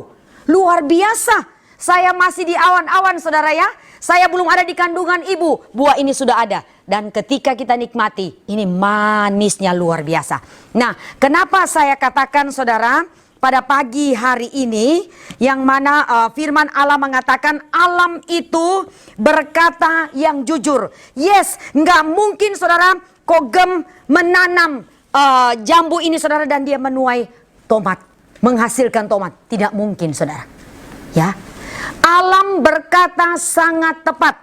Speaker 3: luar biasa. Saya masih di awan-awan saudara ya. Saya belum ada di kandungan ibu, buah ini sudah ada. Dan ketika kita nikmati, ini manisnya luar biasa. Nah, kenapa saya katakan saudara, pada pagi hari ini, yang mana firman Allah mengatakan alam itu berkata yang jujur. Yes, nggak mungkin saudara kogem menanam jambu ini saudara dan dia menuai tomat, menghasilkan tomat. Tidak mungkin saudara. Ya. Alam berkata sangat tepat.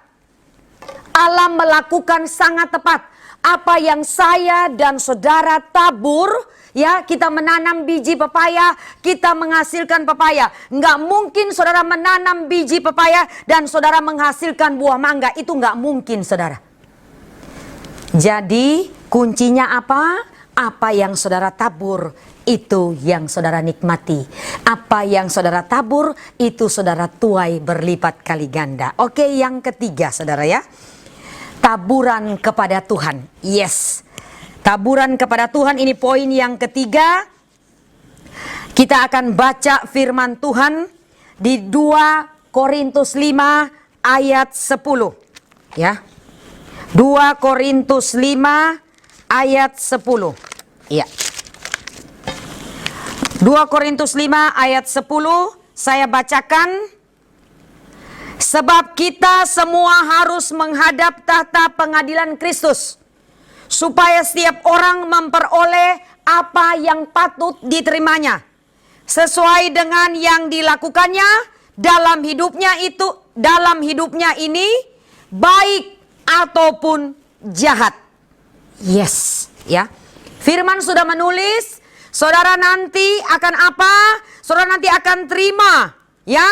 Speaker 3: Alam melakukan sangat tepat. Apa yang saya dan saudara tabur, ya, kita menanam biji pepaya, kita menghasilkan pepaya. Nggak mungkin saudara menanam biji pepaya dan saudara menghasilkan buah mangga. Itu nggak mungkin saudara. Jadi kuncinya apa? Apa yang saudara tabur, itu yang saudara nikmati. Apa yang saudara tabur, itu saudara tuai berlipat kali ganda. Oke, yang ketiga saudara ya. Taburan kepada Tuhan. Yes. Taburan kepada Tuhan, ini poin yang ketiga. Kita akan baca firman Tuhan di 2 Korintus 5 ayat 10. Ya. 2 Korintus 5 ayat 10. Iya. 2 Korintus 5 ayat 10 saya bacakan. Sebab kita semua harus menghadap tahta pengadilan Kristus, supaya setiap orang memperoleh apa yang patut diterimanya, sesuai dengan yang dilakukannya dalam hidupnya ini, baik ataupun jahat. Yes, ya. Firman sudah menulis, saudara nanti akan apa? Saudara nanti akan terima, ya,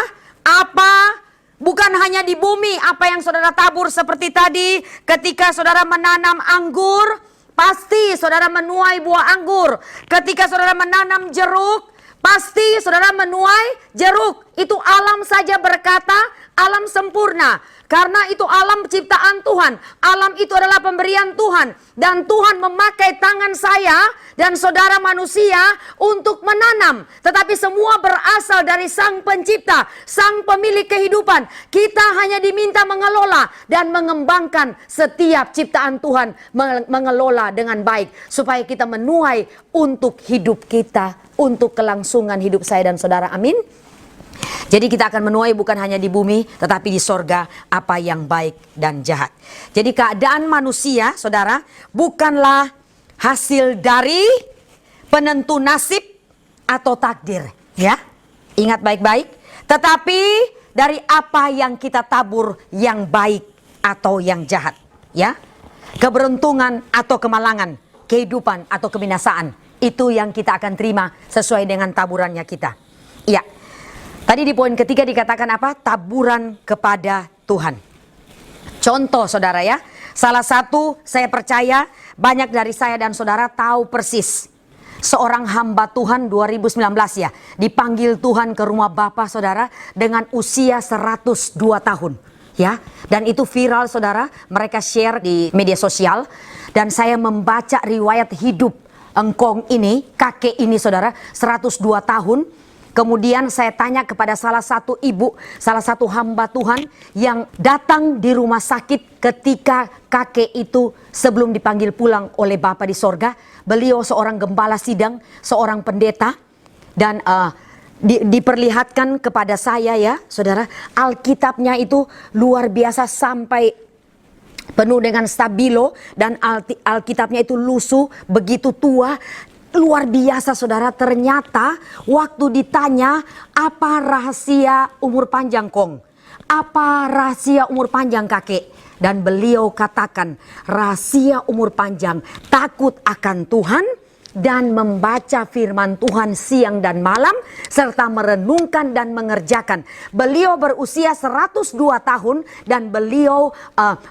Speaker 3: apa? Bukan hanya di bumi, apa yang saudara tabur seperti tadi. Ketika saudara menanam anggur, pasti saudara menuai buah anggur. Ketika saudara menanam jeruk, pasti saudara menuai jeruk. Itu alam saja berkata, alam sempurna. Karena itu alam ciptaan Tuhan. Alam itu adalah pemberian Tuhan. Dan Tuhan memakai tangan saya dan saudara manusia untuk menanam. Tetapi semua berasal dari Sang Pencipta, Sang Pemilik kehidupan. Kita hanya diminta mengelola dan mengembangkan setiap ciptaan Tuhan. Mengelola dengan baik. Supaya kita menuai untuk hidup kita. Untuk kelangsungan hidup saya dan saudara. Amin. Jadi kita akan menuai bukan hanya di bumi, tetapi di sorga apa yang baik dan jahat. Jadi keadaan manusia, saudara, bukanlah hasil dari penentu nasib atau takdir. Ya, ingat baik-baik. Tetapi dari apa yang kita tabur yang baik atau yang jahat. Ya, keberuntungan atau kemalangan, kehidupan atau kebinasaan. Itu yang kita akan terima sesuai dengan taburannya kita. Iya. Tadi di poin ketiga dikatakan apa? Taburan kepada Tuhan. Contoh saudara ya. Salah satu saya percaya banyak dari saya dan saudara tahu persis. Seorang hamba Tuhan 2019 ya. Dipanggil Tuhan ke rumah Bapa saudara dengan usia 102 tahun. Ya, dan itu viral saudara. Mereka share di media sosial. Dan saya membaca riwayat hidup engkong ini, kakek ini saudara, 102 tahun. Kemudian saya tanya kepada salah satu ibu, salah satu hamba Tuhan yang datang di rumah sakit ketika kakek itu sebelum dipanggil pulang oleh Bapa di sorga. Beliau seorang gembala sidang, seorang pendeta, dan diperlihatkan kepada saya ya saudara, Alkitabnya itu luar biasa sampai penuh dengan stabilo, dan Alkitabnya itu lusuh, begitu tua. Luar biasa saudara, ternyata waktu ditanya apa rahasia umur panjang Kong? Apa rahasia umur panjang kakek? Dan beliau katakan rahasia umur panjang takut akan Tuhan dan membaca firman Tuhan siang dan malam serta merenungkan dan mengerjakan. Beliau berusia 102 tahun dan beliau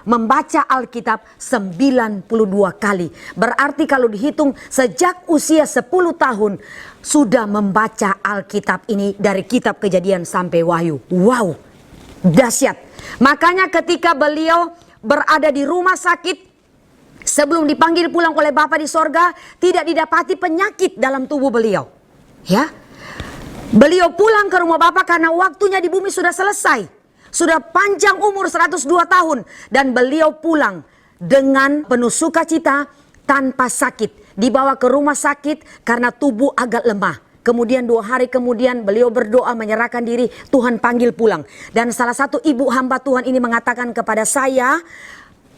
Speaker 3: membaca Alkitab 92 kali. Berarti kalau dihitung sejak usia 10 tahun sudah membaca Alkitab ini dari kitab Kejadian sampai Wahyu. Wow, dahsyat. Makanya ketika beliau berada di rumah sakit, sebelum dipanggil pulang oleh Bapa di sorga, tidak didapati penyakit dalam tubuh beliau. Ya, beliau pulang ke rumah Bapa karena waktunya di bumi sudah selesai. Sudah panjang umur 102 tahun. Dan beliau pulang dengan penuh sukacita tanpa sakit. Dibawa ke rumah sakit karena tubuh agak lemah. Kemudian 2 hari kemudian beliau berdoa menyerahkan diri, Tuhan panggil pulang. Dan salah satu ibu hamba Tuhan ini mengatakan kepada saya,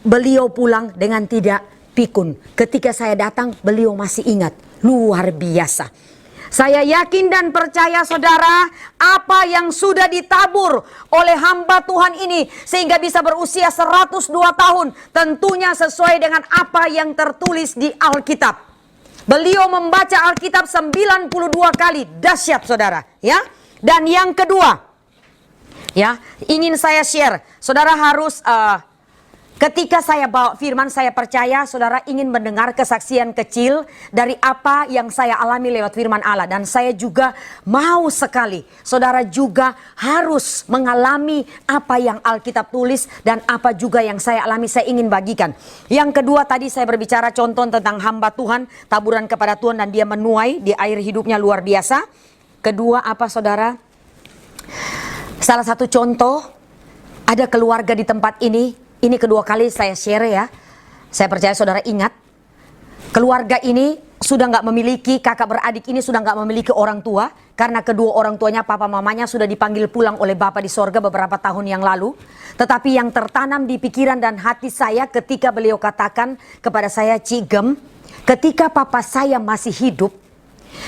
Speaker 3: beliau pulang dengan tidak pikun. Ketika saya datang, beliau masih ingat. Luar biasa. Saya yakin dan percaya saudara, apa yang sudah ditabur oleh hamba Tuhan ini sehingga bisa berusia 102 tahun, tentunya sesuai dengan apa yang tertulis di Alkitab. Beliau membaca Alkitab 92 kali. Dahsyat saudara, ya. Dan yang kedua, ya, ingin saya share. Saudara harus ketika saya bawa firman, saya percaya saudara ingin mendengar kesaksian kecil dari apa yang saya alami lewat firman Allah. Dan saya juga mau sekali saudara juga harus mengalami apa yang Alkitab tulis dan apa juga yang saya alami, saya ingin bagikan. Yang kedua, tadi saya berbicara contoh tentang hamba Tuhan, taburan kepada Tuhan dan dia menuai di air hidupnya luar biasa. Kedua apa saudara? Salah satu contoh, ada keluarga di tempat ini. Ini kedua kali saya share ya. Saya percaya saudara ingat. Keluarga ini sudah nggak memiliki, kakak beradik ini sudah nggak memiliki orang tua. Karena kedua orang tuanya, papa mamanya sudah dipanggil pulang oleh Bapa di sorga beberapa tahun yang lalu. Tetapi yang tertanam di pikiran dan hati saya ketika beliau katakan kepada saya, Cigem, ketika papa saya masih hidup,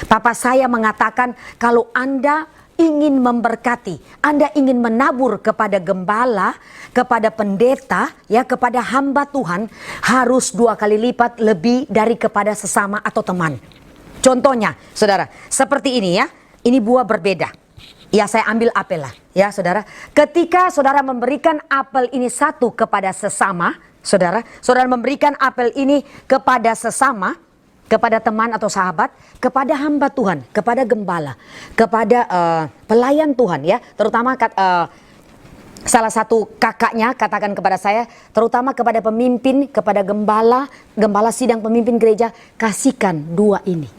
Speaker 3: papa saya mengatakan kalau Anda ingin memberkati, Anda ingin menabur kepada gembala, kepada pendeta, ya, kepada hamba Tuhan, harus 2 kali lipat lebih dari kepada sesama atau teman. Contohnya, saudara, seperti ini ya, ini buah berbeda. Ya, saya ambil apel lah, ya saudara. Ketika saudara memberikan apel ini satu kepada sesama, saudara memberikan apel ini kepada sesama, kepada teman atau sahabat, kepada hamba Tuhan, kepada gembala, kepada pelayan Tuhan ya, terutama salah satu kakaknya katakan kepada saya, terutama kepada pemimpin, kepada gembala sidang pemimpin gereja, kasihkan 2 ini.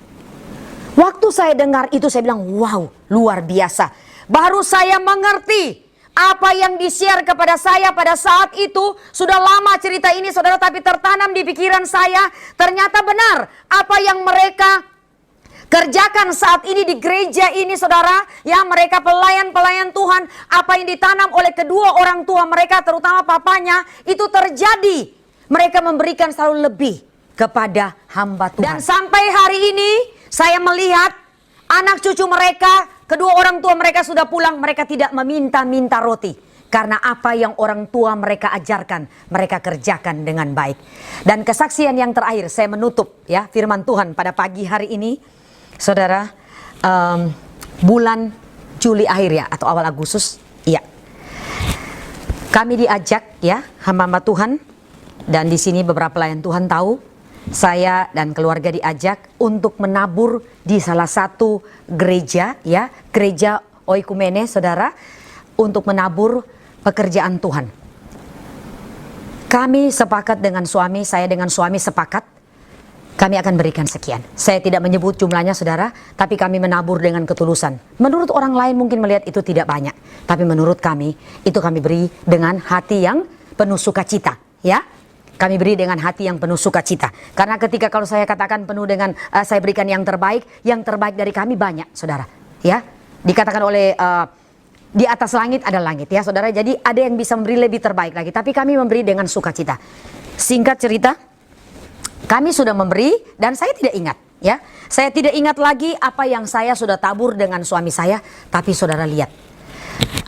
Speaker 3: Waktu saya dengar itu saya bilang, wow, luar biasa. Baru saya mengerti apa yang di-share kepada saya pada saat itu. Sudah lama cerita ini saudara, tapi tertanam di pikiran saya. Ternyata benar apa yang mereka kerjakan saat ini di gereja ini saudara. Ya, mereka pelayan-pelayan Tuhan. Apa yang ditanam oleh kedua orang tua mereka, terutama papanya, itu terjadi. Mereka memberikan selalu lebih kepada hamba Tuhan. Dan sampai hari ini saya melihat anak cucu mereka, kedua orang tua mereka sudah pulang, mereka tidak meminta-minta roti. Karena apa yang orang tua mereka ajarkan, mereka kerjakan dengan baik. Dan kesaksian yang terakhir, saya menutup ya firman Tuhan pada pagi hari ini. Saudara, bulan Juli akhir ya, atau awal Agustus, ya. Kami diajak ya, hamba-hamba Tuhan. Dan di sini beberapa pelayan Tuhan tahu, saya dan keluarga diajak untuk menabur di salah satu gereja ya, gereja Oikumene saudara, untuk menabur pekerjaan Tuhan. Kami sepakat dengan suami, saya dengan suami sepakat kami akan berikan sekian. Saya tidak menyebut jumlahnya saudara, tapi kami menabur dengan ketulusan. Menurut orang lain mungkin melihat itu tidak banyak, tapi menurut kami itu kami beri dengan hati yang penuh sukacita, ya. Kami beri dengan hati yang penuh sukacita. Karena ketika kalau saya katakan penuh dengan saya berikan yang terbaik dari kami banyak, saudara. Ya, dikatakan oleh di atas langit ada langit, ya, saudara. Jadi ada yang bisa memberi lebih terbaik lagi, tapi kami memberi dengan sukacita. Singkat cerita, kami sudah memberi dan saya tidak ingat, ya. Saya tidak ingat lagi apa yang saya sudah tabur dengan suami saya, tapi saudara lihat.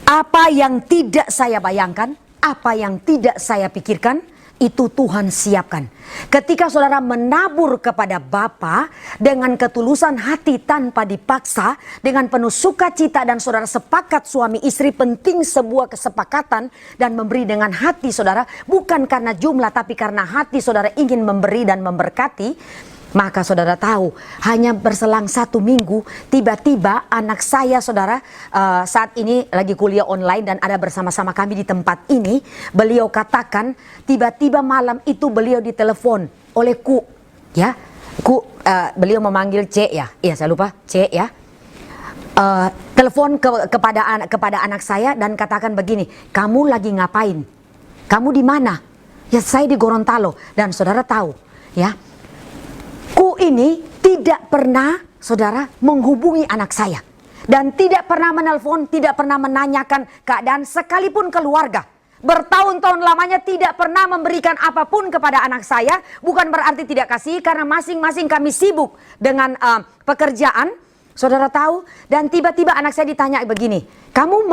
Speaker 3: Apa yang tidak saya bayangkan, apa yang tidak saya pikirkan, itu Tuhan siapkan. Ketika saudara menabur kepada Bapa dengan ketulusan hati tanpa dipaksa, dengan penuh sukacita dan saudara sepakat suami istri, penting sebuah kesepakatan dan memberi dengan hati saudara, bukan karena jumlah tapi karena hati saudara ingin memberi dan memberkati. Maka saudara tahu, hanya berselang 1 minggu, tiba-tiba anak saya saudara saat ini lagi kuliah online dan ada bersama-sama kami di tempat ini. Beliau katakan, tiba-tiba malam itu beliau ditelepon oleh Ku, ya. Ku, beliau memanggil C, ya. Iya, saya lupa, C, ya. Telepon kepada anak saya dan katakan begini, kamu lagi ngapain? Kamu di mana? Ya, saya di Gorontalo. Dan saudara tahu, ya. Ku ini tidak pernah, saudara, menghubungi anak saya. Dan tidak pernah menelpon, tidak pernah menanyakan keadaan sekalipun keluarga. Bertahun-tahun lamanya tidak pernah memberikan apapun kepada anak saya. Bukan berarti tidak kasih, karena masing-masing kami sibuk dengan pekerjaan. Saudara tahu, dan tiba-tiba anak saya ditanya begini, kamu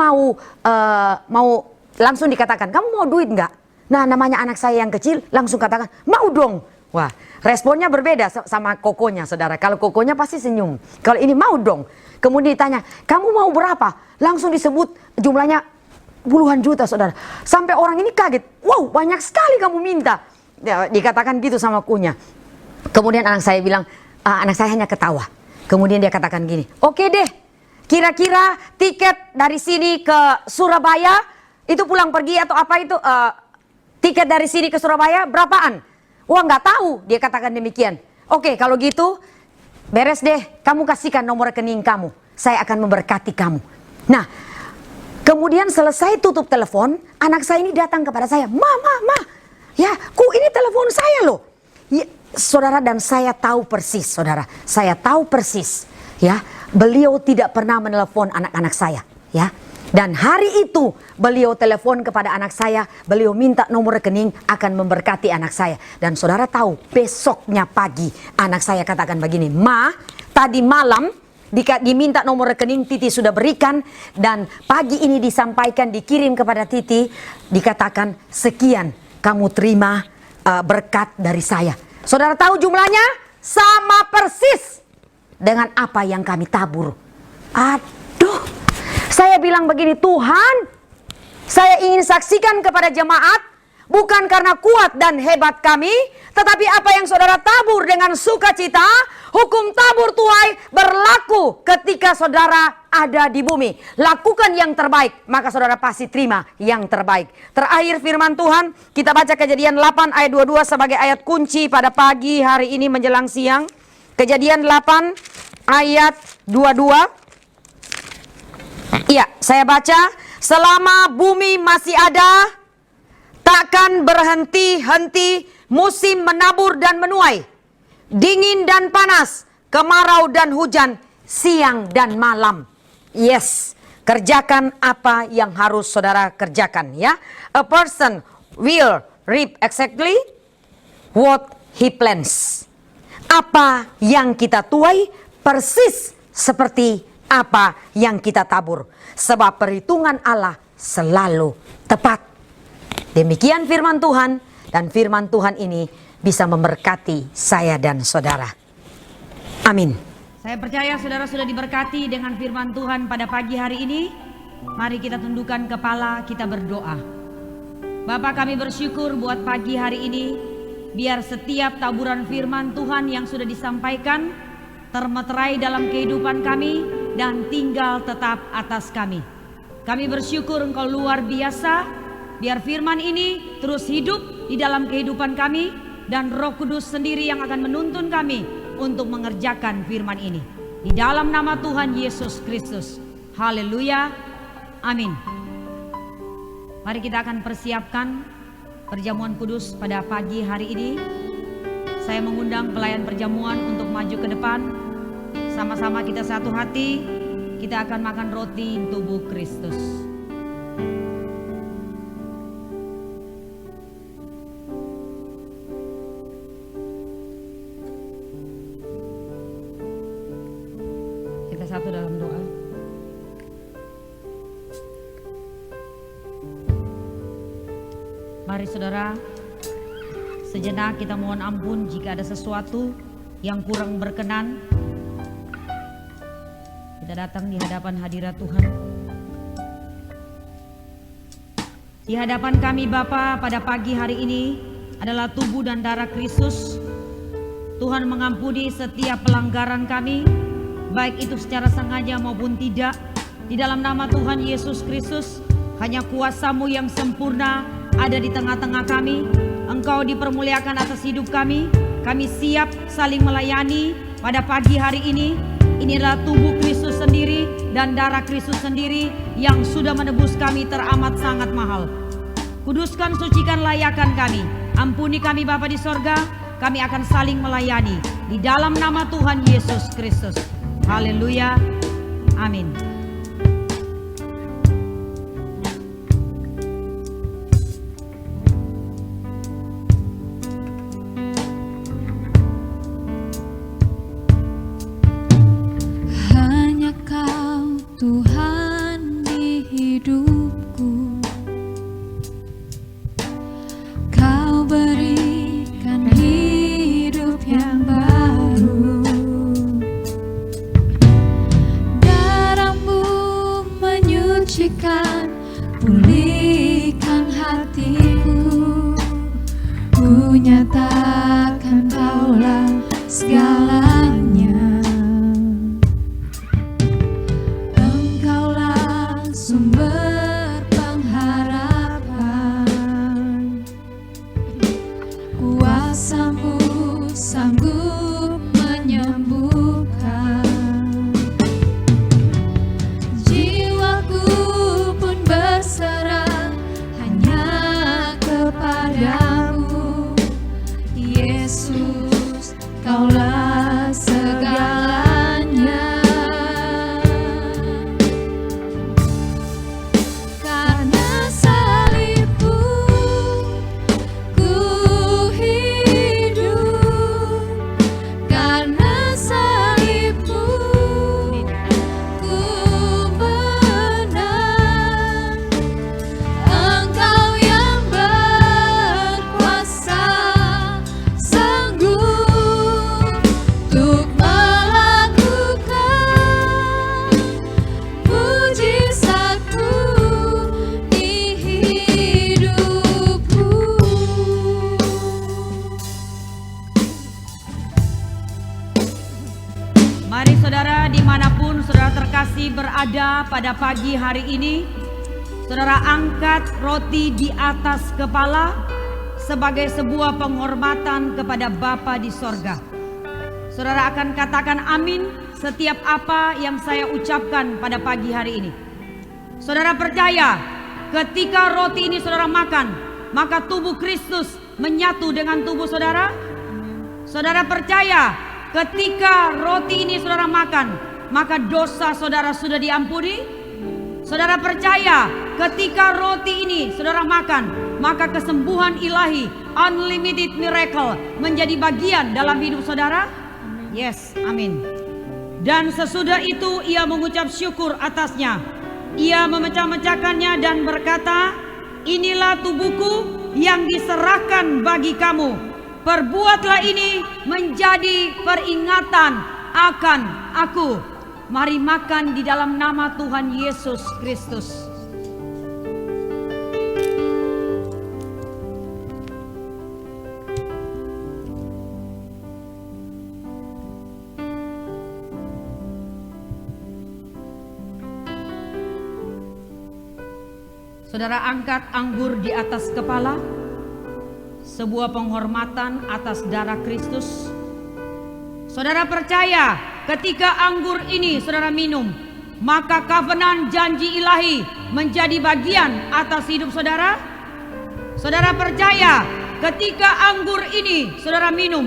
Speaker 3: mau langsung dikatakan, kamu mau duit nggak? Nah, namanya anak saya yang kecil langsung katakan, mau dong. Wah, responnya berbeda sama kokonya, saudara. Kalau kokonya pasti senyum. Kalau ini mau dong. Kemudian ditanya, kamu mau berapa? Langsung disebut jumlahnya puluhan juta, saudara. Sampai orang ini kaget. Wow, banyak sekali kamu minta. Ya, dikatakan gitu sama kunya. Kemudian anak saya bilang, anak saya hanya ketawa. Kemudian dia katakan gini, oke deh, kira-kira tiket dari sini ke Surabaya, itu pulang pergi atau apa itu, tiket dari sini ke Surabaya berapaan? Wah, nggak tahu, dia katakan demikian. Oke, kalau gitu beres deh, kamu kasihkan nomor rekening kamu, saya akan memberkati kamu. Nah, kemudian selesai tutup telepon, anak saya ini datang kepada saya, ma, ya, Ku, ini telepon saya loh. Ya, saudara, dan saya tahu persis, saudara, saya tahu persis, ya, beliau tidak pernah menelepon anak-anak saya, ya. Dan hari itu beliau telepon kepada anak saya, beliau minta nomor rekening akan memberkati anak saya. Dan saudara tahu, besoknya pagi anak saya katakan begini, Ma, tadi malam diminta nomor rekening, Titi sudah berikan. Dan pagi ini disampaikan, dikirim kepada Titi, dikatakan sekian, kamu terima berkat dari saya. Saudara tahu jumlahnya? Sama persis dengan apa yang kami tabur. Aduh. Saya bilang begini, Tuhan, saya ingin saksikan kepada jemaat, bukan karena kuat dan hebat kami, tetapi apa yang saudara tabur dengan sukacita, hukum tabur tuai berlaku ketika saudara ada di bumi. Lakukan yang terbaik, maka saudara pasti terima yang terbaik. Terakhir firman Tuhan, kita baca Kejadian 8 ayat 22 sebagai ayat kunci pada pagi hari ini menjelang siang. Kejadian 8 ayat 22. Iya, saya baca, selama bumi masih ada, takkan berhenti-henti musim menabur dan menuai, dingin dan panas, kemarau dan hujan, siang dan malam. Yes, kerjakan apa yang harus saudara kerjakan, ya. A person will reap exactly what he plants. Apa yang kita tuai persis seperti apa yang kita tabur. Sebab perhitungan Allah selalu tepat. Demikian firman Tuhan, dan firman Tuhan ini bisa memberkati saya dan saudara. Amin.
Speaker 1: Saya percaya saudara sudah diberkati dengan firman Tuhan pada pagi hari ini. Mari kita tundukkan kepala, kita berdoa. Bapa, kami bersyukur buat pagi hari ini. Biar setiap taburan firman Tuhan yang sudah disampaikan termeterai dalam kehidupan kami dan tinggal tetap atas kami. Kami bersyukur Engkau luar biasa. Biar firman ini terus hidup di dalam kehidupan kami. dan Roh Kudus sendiri yang akan menuntun kami untuk mengerjakan firman ini. Di dalam nama Tuhan Yesus Kristus. Haleluya. Amin. Mari kita akan persiapkan perjamuan kudus pada pagi hari ini. Saya mengundang pelayan perjamuan untuk maju ke depan. Sama-sama kita satu hati, kita akan makan roti tubuh Kristus. Kita satu dalam doa. Mari saudara, sejenak kita mohon ampun jika ada sesuatu yang kurang berkenan. Kita datang di hadapan hadirat Tuhan. Di hadapan kami Bapa pada pagi hari ini adalah tubuh dan darah Kristus. Tuhan mengampuni setiap pelanggaran kami, baik itu secara sengaja maupun tidak. Di dalam nama Tuhan Yesus Kristus, hanya kuasa-Mu yang sempurna ada di tengah-tengah kami. Engkau dipermuliakan atas hidup kami. Kami siap saling melayani pada pagi hari ini. Ini adalah tubuh Kristus sendiri dan darah Kristus sendiri yang sudah menebus kami teramat sangat mahal. Kuduskan, sucikan, layakan kami. Ampuni kami Bapa di sorga. Kami akan saling melayani di dalam nama Tuhan Yesus Kristus. Haleluya. Amin.
Speaker 2: Tuhan di hidupku, Kau berikan hidup yang baru. Darah-Mu menyucikan, pulihkan hatiku. Ku nyatakan Kaulah segalanya. Sumber pengharapan, kuasa-Mu sanggup menyembuhkan. Jiwaku pun berserah hanya kepadamu. Yesus, Kaulah segalanya.
Speaker 1: Mari saudara, dimanapun saudara terkasih berada pada pagi hari ini, saudara angkat roti di atas kepala sebagai sebuah penghormatan kepada Bapa di sorga. Saudara akan katakan amin setiap apa yang saya ucapkan pada pagi hari ini. Saudara percaya ketika roti ini saudara makan, maka tubuh Kristus menyatu dengan tubuh saudara. Saudara percaya ketika roti ini saudara makan, maka dosa saudara sudah diampuni. Saudara percaya ketika roti ini saudara makan, maka kesembuhan ilahi, unlimited miracle menjadi bagian dalam hidup saudara. Yes, amin. Dan sesudah itu ia mengucap syukur atasnya. Ia memecah-mecahkannya dan berkata, inilah tubuhku yang diserahkan bagi kamu. Perbuatlah ini menjadi peringatan akan aku. Mari makan di dalam nama Tuhan Yesus Kristus. Saudara angkat anggur di atas kepala sebuah penghormatan atas darah Kristus. Saudara percaya ketika anggur ini saudara minum, maka covenant janji ilahi menjadi bagian atas hidup saudara? Saudara percaya ketika anggur ini saudara minum,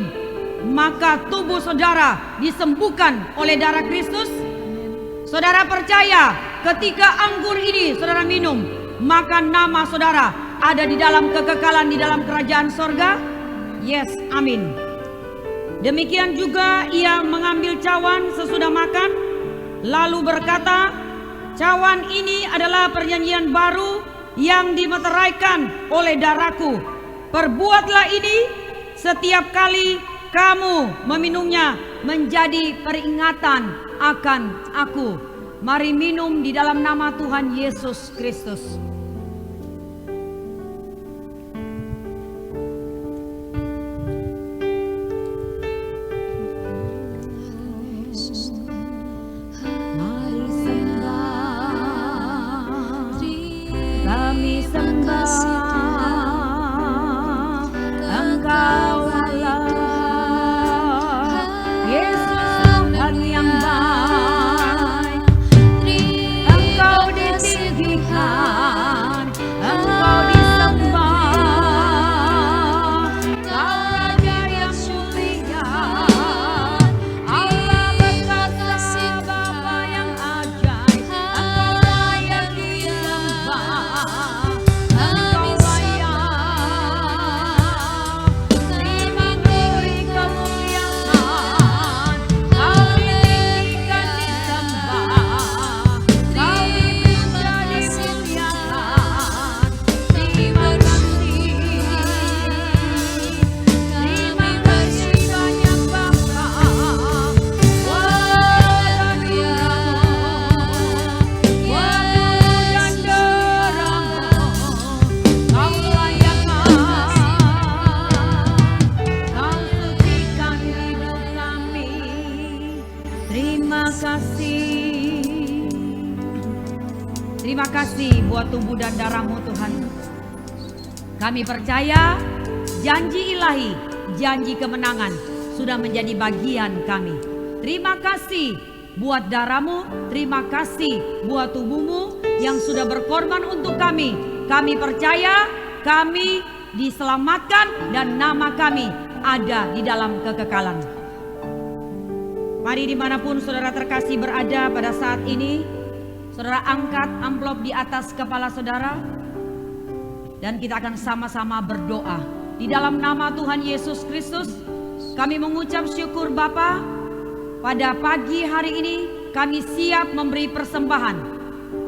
Speaker 1: maka tubuh saudara disembuhkan oleh darah Kristus? Saudara percaya ketika anggur ini saudara minum, maka nama saudara ada di dalam kekekalan di dalam kerajaan sorga? Yes, amin. Demikian juga ia mengambil cawan sesudah makan, lalu berkata, cawan ini adalah perjanjian baru yang dimeteraikan oleh darahku. Perbuatlah ini setiap kali kamu meminumnya menjadi peringatan akan aku. Mari minum di dalam nama Tuhan Yesus Kristus. Mari sembah, kami sembah Engkau Allah, Yesus Tuhan yang baik. Engkau ditinggikan, Engkau disembah, Kau Raja yang mulia, Allah berkasa, Bapa yang ajaib. Engkau layak disembah, Engkau layak, terima glory kemuliaan. Kau ditinggikan, disembah, Kau dipuja, dimuliakan. Terima kasih, terima kasih banyak Bapa. Waktu dan derahmu, Kau layakkan, Kau sucikan hidup kami. Terima kasih. Terima kasih buat tubuh dan darahmu Tuhan. Kami percaya janji ilahi, janji kemenangan sudah menjadi bagian kami. Terima kasih buat darahmu, terima kasih buat tubuhmu yang sudah berkorban untuk kami. Kami percaya kami diselamatkan dan nama kami ada di dalam kekekalan. Mari dimanapun saudara terkasih berada pada saat ini, saudara angkat amplop di atas kepala saudara, dan kita akan sama-sama berdoa. Di dalam nama Tuhan Yesus Kristus, kami mengucap syukur Bapa. Pada pagi hari ini kami siap memberi persembahan.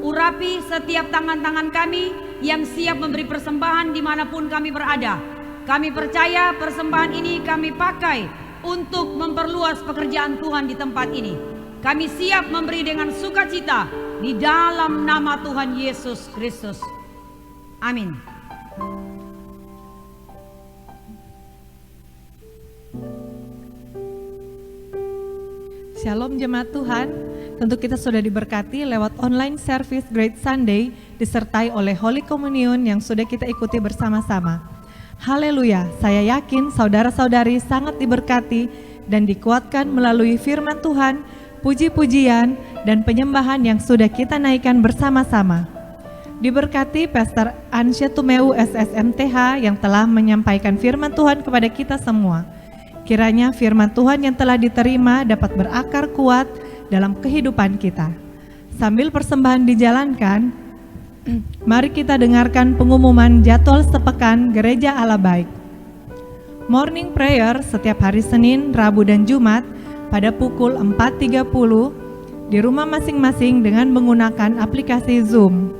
Speaker 1: Urapi setiap tangan-tangan kami yang siap memberi persembahan dimanapun kami berada. Kami percaya persembahan ini kami pakai untuk memperluas pekerjaan Tuhan di tempat ini. Kami siap memberi dengan sukacita di dalam nama Tuhan Yesus Kristus. Amin.
Speaker 4: Shalom jemaat Tuhan, tentu kita sudah diberkati lewat online service Great Sunday disertai oleh Holy Communion yang sudah kita ikuti bersama-sama. Haleluya, saya yakin saudara-saudari sangat diberkati dan dikuatkan melalui firman Tuhan, puji-pujian dan penyembahan yang sudah kita naikkan bersama-sama. Diberkati Pastor Ansya Tumeu SSMTH yang telah menyampaikan firman Tuhan kepada kita semua. Kiranya firman Tuhan yang telah diterima dapat berakar kuat dalam kehidupan kita. Sambil persembahan dijalankan, mari kita dengarkan pengumuman jadwal sepekan Gereja Allah Baik. Morning prayer setiap hari Senin, Rabu, dan Jumat pada pukul 4.30 di rumah masing-masing dengan menggunakan aplikasi Zoom.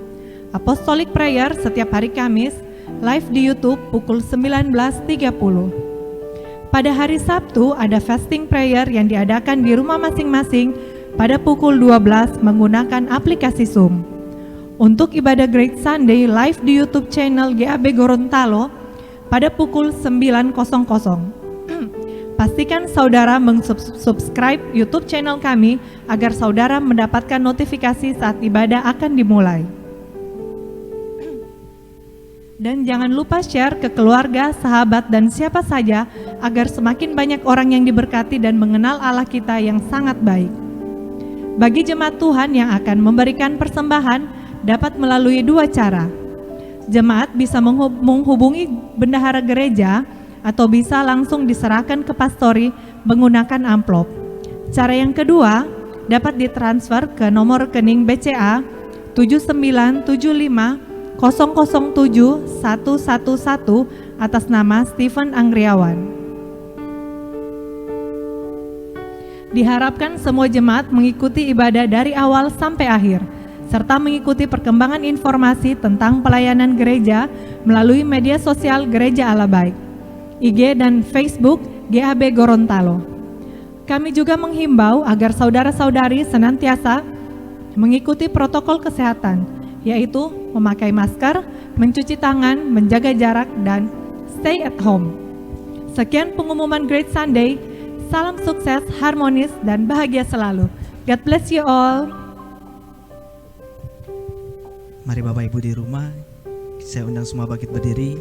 Speaker 4: Apostolic prayer setiap hari Kamis, live di YouTube pukul 19.30. Pada hari Sabtu ada fasting prayer yang diadakan di rumah masing-masing pada pukul 12 menggunakan aplikasi Zoom. Untuk ibadah Great Sunday live di YouTube channel GAB Gorontalo pada pukul 9.00. Pastikan saudara subscribe YouTube channel kami agar saudara mendapatkan notifikasi saat ibadah akan dimulai. Dan jangan lupa share ke keluarga, sahabat, dan siapa saja agar semakin banyak orang yang diberkati dan mengenal Allah kita yang sangat baik. Bagi jemaat Tuhan yang akan memberikan persembahan dapat melalui dua cara. Jemaat bisa menghubungi bendahara gereja atau bisa langsung diserahkan ke pastori menggunakan amplop. Cara yang kedua dapat ditransfer ke nomor rekening BCA 7975007111 atas nama Stephen Anggriawan. Diharapkan semua jemaat mengikuti ibadah dari awal sampai akhir, serta mengikuti perkembangan informasi tentang pelayanan gereja melalui media sosial Gereja Allah Baik, IG dan Facebook GAB Gorontalo. Kami juga menghimbau agar saudara-saudari senantiasa mengikuti protokol kesehatan, yaitu memakai masker, mencuci tangan, menjaga jarak, dan stay at home. Sekian pengumuman Great Sunday. Salam sukses, harmonis, dan bahagia selalu. God bless you all.
Speaker 5: Mari Bapak Ibu di rumah, saya undang semua bangkit berdiri.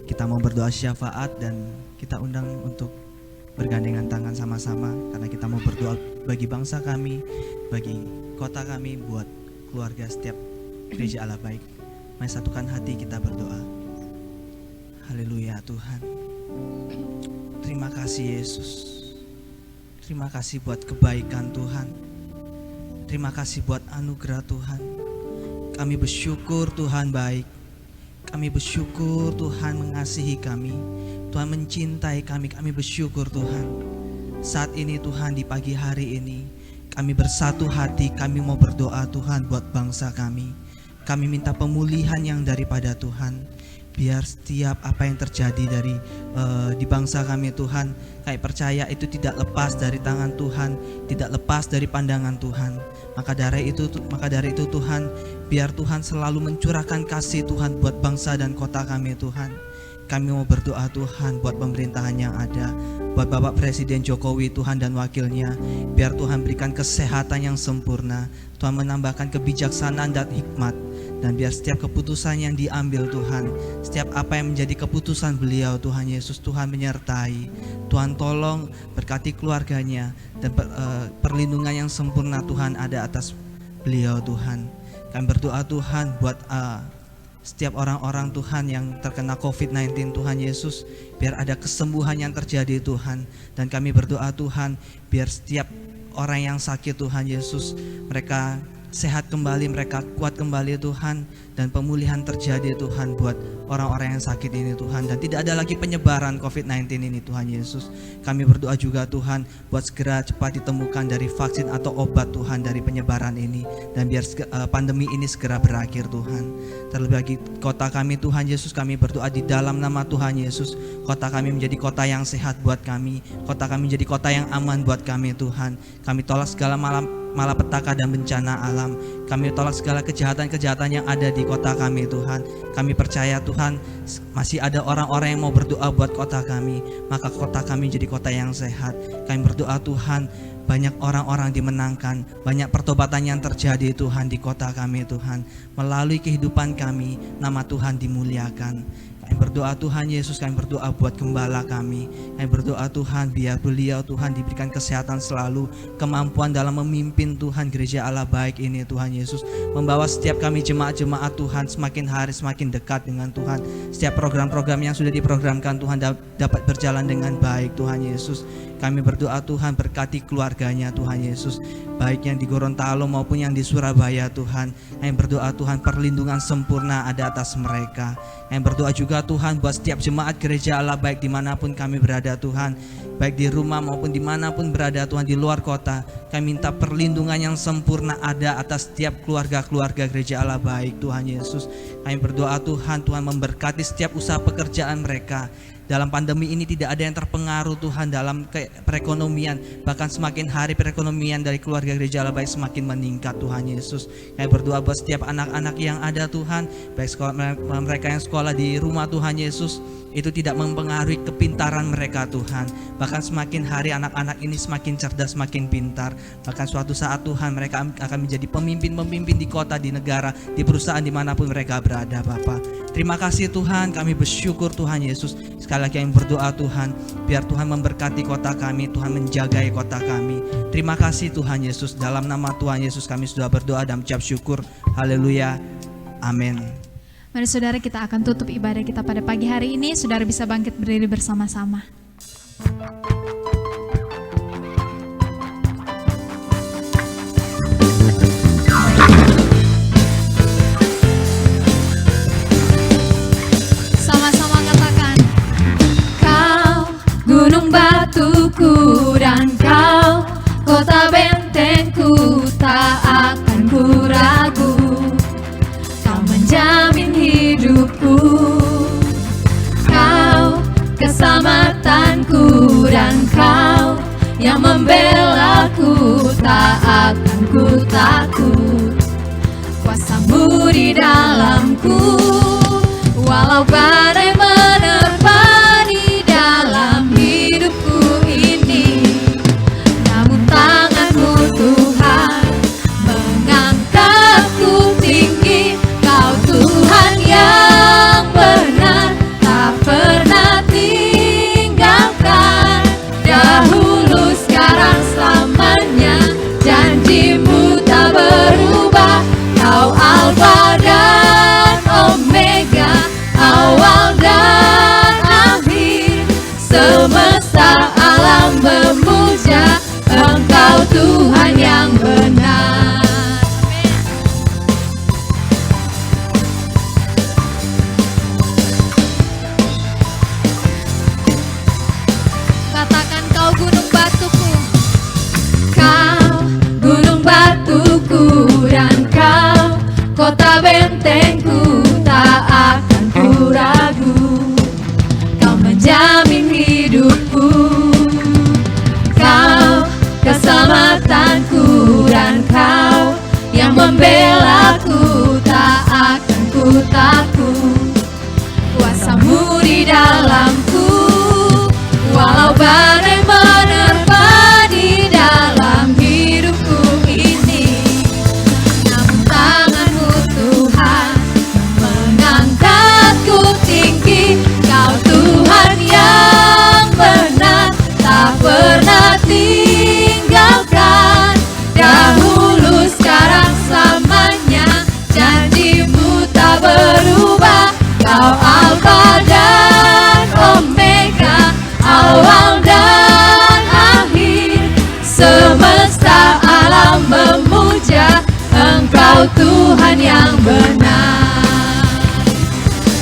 Speaker 5: Kita mau berdoa syafaat dan kita undang untuk bergandengan tangan sama-sama karena kita mau berdoa bagi bangsa kami, bagi kota kami, buat keluarga setiap Gereja Allah Baik. Mari satukan hati kita berdoa. Haleluya Tuhan. Terima kasih Yesus. Terima kasih buat kebaikan Tuhan. Terima kasih buat anugerah Tuhan. Kami bersyukur Tuhan baik. Kami bersyukur Tuhan mengasihi kami. Tuhan mencintai kami. Kami bersyukur Tuhan. Saat ini Tuhan, di pagi hari ini kami bersatu hati. Kami mau berdoa Tuhan buat bangsa kami. Kami minta pemulihan yang daripada Tuhan. Biar setiap apa yang terjadi di bangsa kami Tuhan, kami percaya itu tidak lepas dari tangan Tuhan, tidak lepas dari pandangan Tuhan. Maka dari itu Tuhan, biar Tuhan selalu mencurahkan kasih Tuhan buat bangsa dan kota kami Tuhan. Kami mau berdoa Tuhan buat pemerintahan yang ada, buat Bapak Presiden Jokowi Tuhan dan wakilnya. Biar Tuhan berikan kesehatan yang sempurna, Tuhan menambahkan kebijaksanaan dan hikmat. Dan biar setiap keputusan yang diambil Tuhan, setiap apa yang menjadi keputusan beliau Tuhan Yesus, Tuhan menyertai. Tuhan tolong berkati keluarganya dan perlindungan yang sempurna Tuhan ada atas beliau Tuhan. Kami berdoa Tuhan buat setiap orang-orang Tuhan yang terkena COVID-19 Tuhan Yesus, biar ada kesembuhan yang terjadi Tuhan. Dan kami berdoa Tuhan, biar setiap orang yang sakit Tuhan Yesus, mereka sehat kembali, mereka kuat kembali Tuhan, dan pemulihan terjadi Tuhan buat orang-orang yang sakit ini Tuhan, dan tidak ada lagi penyebaran COVID-19 ini Tuhan Yesus. Kami berdoa juga Tuhan buat segera cepat ditemukan dari vaksin atau obat Tuhan dari penyebaran ini, dan biar pandemi ini segera berakhir Tuhan. Terlebih lagi kota kami Tuhan Yesus, kami berdoa di dalam nama Tuhan Yesus, kota kami menjadi kota yang sehat buat kami, kota kami menjadi kota yang aman buat kami Tuhan. Kami tolak segala malapetaka dan bencana alam. Kami tolak segala kejahatan-kejahatan yang ada di kota kami Tuhan. Kami percaya Tuhan masih ada orang-orang yang mau berdoa buat kota kami, maka kota kami jadi kota yang sehat. Kami berdoa Tuhan, banyak orang-orang dimenangkan, banyak pertobatan yang terjadi Tuhan di kota kami Tuhan. Melalui kehidupan kami, nama Tuhan dimuliakan. Kami berdoa Tuhan Yesus, kami berdoa buat gembala kami. Kami berdoa Tuhan, biar beliau Tuhan diberikan kesehatan selalu, kemampuan dalam memimpin Tuhan Gereja Allah Baik ini Tuhan Yesus. Membawa setiap kami jemaat-jemaat Tuhan semakin hari semakin dekat dengan Tuhan. Setiap program-program yang sudah diprogramkan Tuhan dapat berjalan dengan baik Tuhan Yesus. Kami berdoa Tuhan berkati keluarganya Tuhan Yesus, baik yang di Gorontalo maupun yang di Surabaya Tuhan. Kami berdoa Tuhan perlindungan sempurna ada atas mereka. Kami berdoa juga Tuhan buat setiap jemaat Gereja Allah Baik dimanapun kami berada Tuhan, baik di rumah maupun dimanapun berada Tuhan di luar kota. Kami minta perlindungan yang sempurna ada atas setiap keluarga-keluarga Gereja Allah Baik Tuhan Yesus. Kami berdoa Tuhan, Tuhan memberkati setiap usaha pekerjaan mereka. dalam pandemi ini tidak ada yang terpengaruh Tuhan dalam perekonomian. Bahkan semakin hari perekonomian dari keluarga Gereja Allah Baik semakin meningkat Tuhan Yesus. Kami berdoa buat setiap anak-anak yang ada Tuhan, baik mereka yang sekolah di rumah Tuhan Yesus, itu tidak mempengaruhi kepintaran mereka Tuhan. Bahkan semakin hari anak-anak ini semakin cerdas, semakin pintar. Bahkan suatu saat Tuhan mereka akan menjadi pemimpin-pemimpin di kota, di negara, di perusahaan dimanapun mereka berada Bapa. Terima kasih Tuhan, kami bersyukur Tuhan Yesus. Sekali lagi kami berdoa Tuhan, biar Tuhan memberkati kota kami, Tuhan menjagai kota kami. Terima kasih Tuhan Yesus, dalam nama Tuhan Yesus kami sudah berdoa dan mengucap syukur. Haleluya, amin.
Speaker 2: Mari saudara, kita akan tutup ibadah kita pada pagi hari ini. Saudara bisa bangkit berdiri bersama-sama. Sama-sama katakan, Kau gunung batuku dan Kau kota bentengku, tak akan ku ragu. Menjamin hidupku, Kau keselamatanku dan Kau yang membelaku, tak akan ku takut. Kuasa-Mu di dalamku, walau badai menerpa di dalam hidupku ini, namun tangan-Mu Tuhan mengangkatku tinggi. Kau Tuhan yang benar, tak pernah tinggalkan. Dahulu, sekarang, selamanya, janji-Mu tak berubah. Kau Alfa dan Omega, awal dan akhir. Semesta alam memuja Engkau Tuhan yang benar. Katakan, Kau gunung batuku, Kau gunung batuku dan Kau kota bentengku, tak akan ku ragu. Kau menjamin hidupku, Kau keselamatanku dan Kau yang membelaku, tak akan ku takut. Kuasa-Mu di dalamku, walau badai menerpa di dalam hidupku ini, namun tangan-Mu Tuhan mengangkatku tinggi. Kau Tuhan yang benar, tak pernah tinggalkan. Dahulu, sekarang, selamanya, janji-Mu tak berubah. Kau Alfa dan Omega, awal dan akhir. Semesta alam memuja Engkau Tuhan yang benar.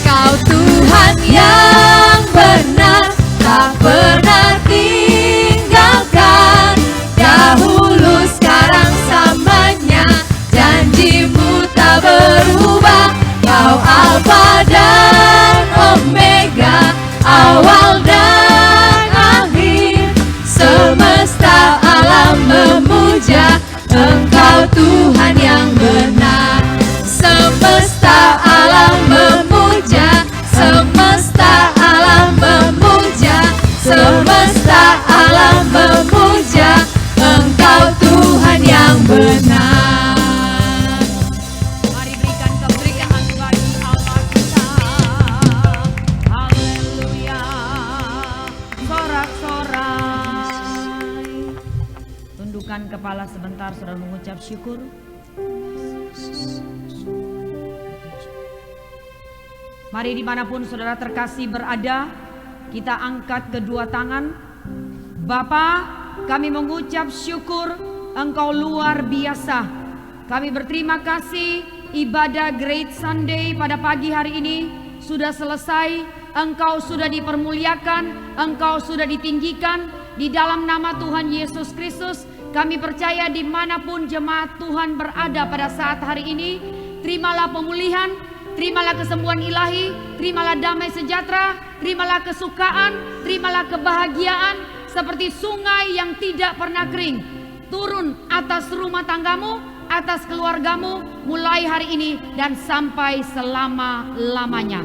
Speaker 2: Kau Tuhan yang benar, tak pernah tinggalkan. Dahulu, sekarang, selamanya, janji-Mu tak berubah. Kau Alfa dan Omega, awal dan akhir. Semesta alam memuja Engkau Tuhan yang benar. Semesta alam memuja, semesta alam memuja, semesta alam memuja Engkau Tuhan yang benar.
Speaker 1: Mari berikan kemuliaan bagi Allah kita. Haleluya. Sorak-sorai. Tundukkan kepala sebentar, saudara mengucap syukur. Mari dimanapun saudara terkasih berada, kita angkat kedua tangan. Bapa, kami mengucap syukur, Engkau luar biasa. Kami berterima kasih ibadah Great Sunday pada pagi hari ini sudah selesai. Engkau sudah dipermuliakan, Engkau sudah ditinggikan. Di dalam nama Tuhan Yesus Kristus, kami percaya dimanapun jemaat Tuhan berada pada saat hari ini, terimalah pemulihan, terimalah kesembuhan ilahi, terimalah damai sejahtera, terimalah kesukaan, terimalah kebahagiaan seperti sungai yang tidak pernah kering. Turun atas rumah tanggamu, atas keluargamu mulai hari ini dan sampai selama-lamanya.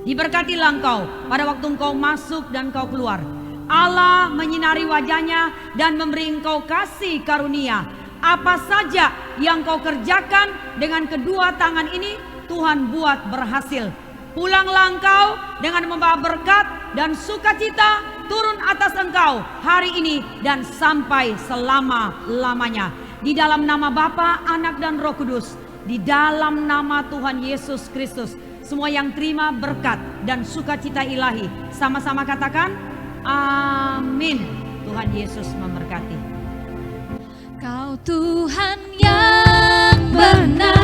Speaker 1: Diberkatilah engkau pada waktu engkau masuk dan engkau keluar. Allah menyinari wajahnya dan memberi engkau kasih karunia. Apa saja yang kau kerjakan dengan kedua tangan ini, Tuhan buat berhasil. Pulanglah engkau dengan membawa berkat dan sukacita turun atas engkau hari ini dan sampai selama-lamanya. Di dalam nama Bapa, Anak dan Roh Kudus, di dalam nama Tuhan Yesus Kristus, semua yang terima berkat dan sukacita ilahi, sama-sama katakan amin. Tuhan Yesus memberkati.
Speaker 2: Kau Tuhan yang benar.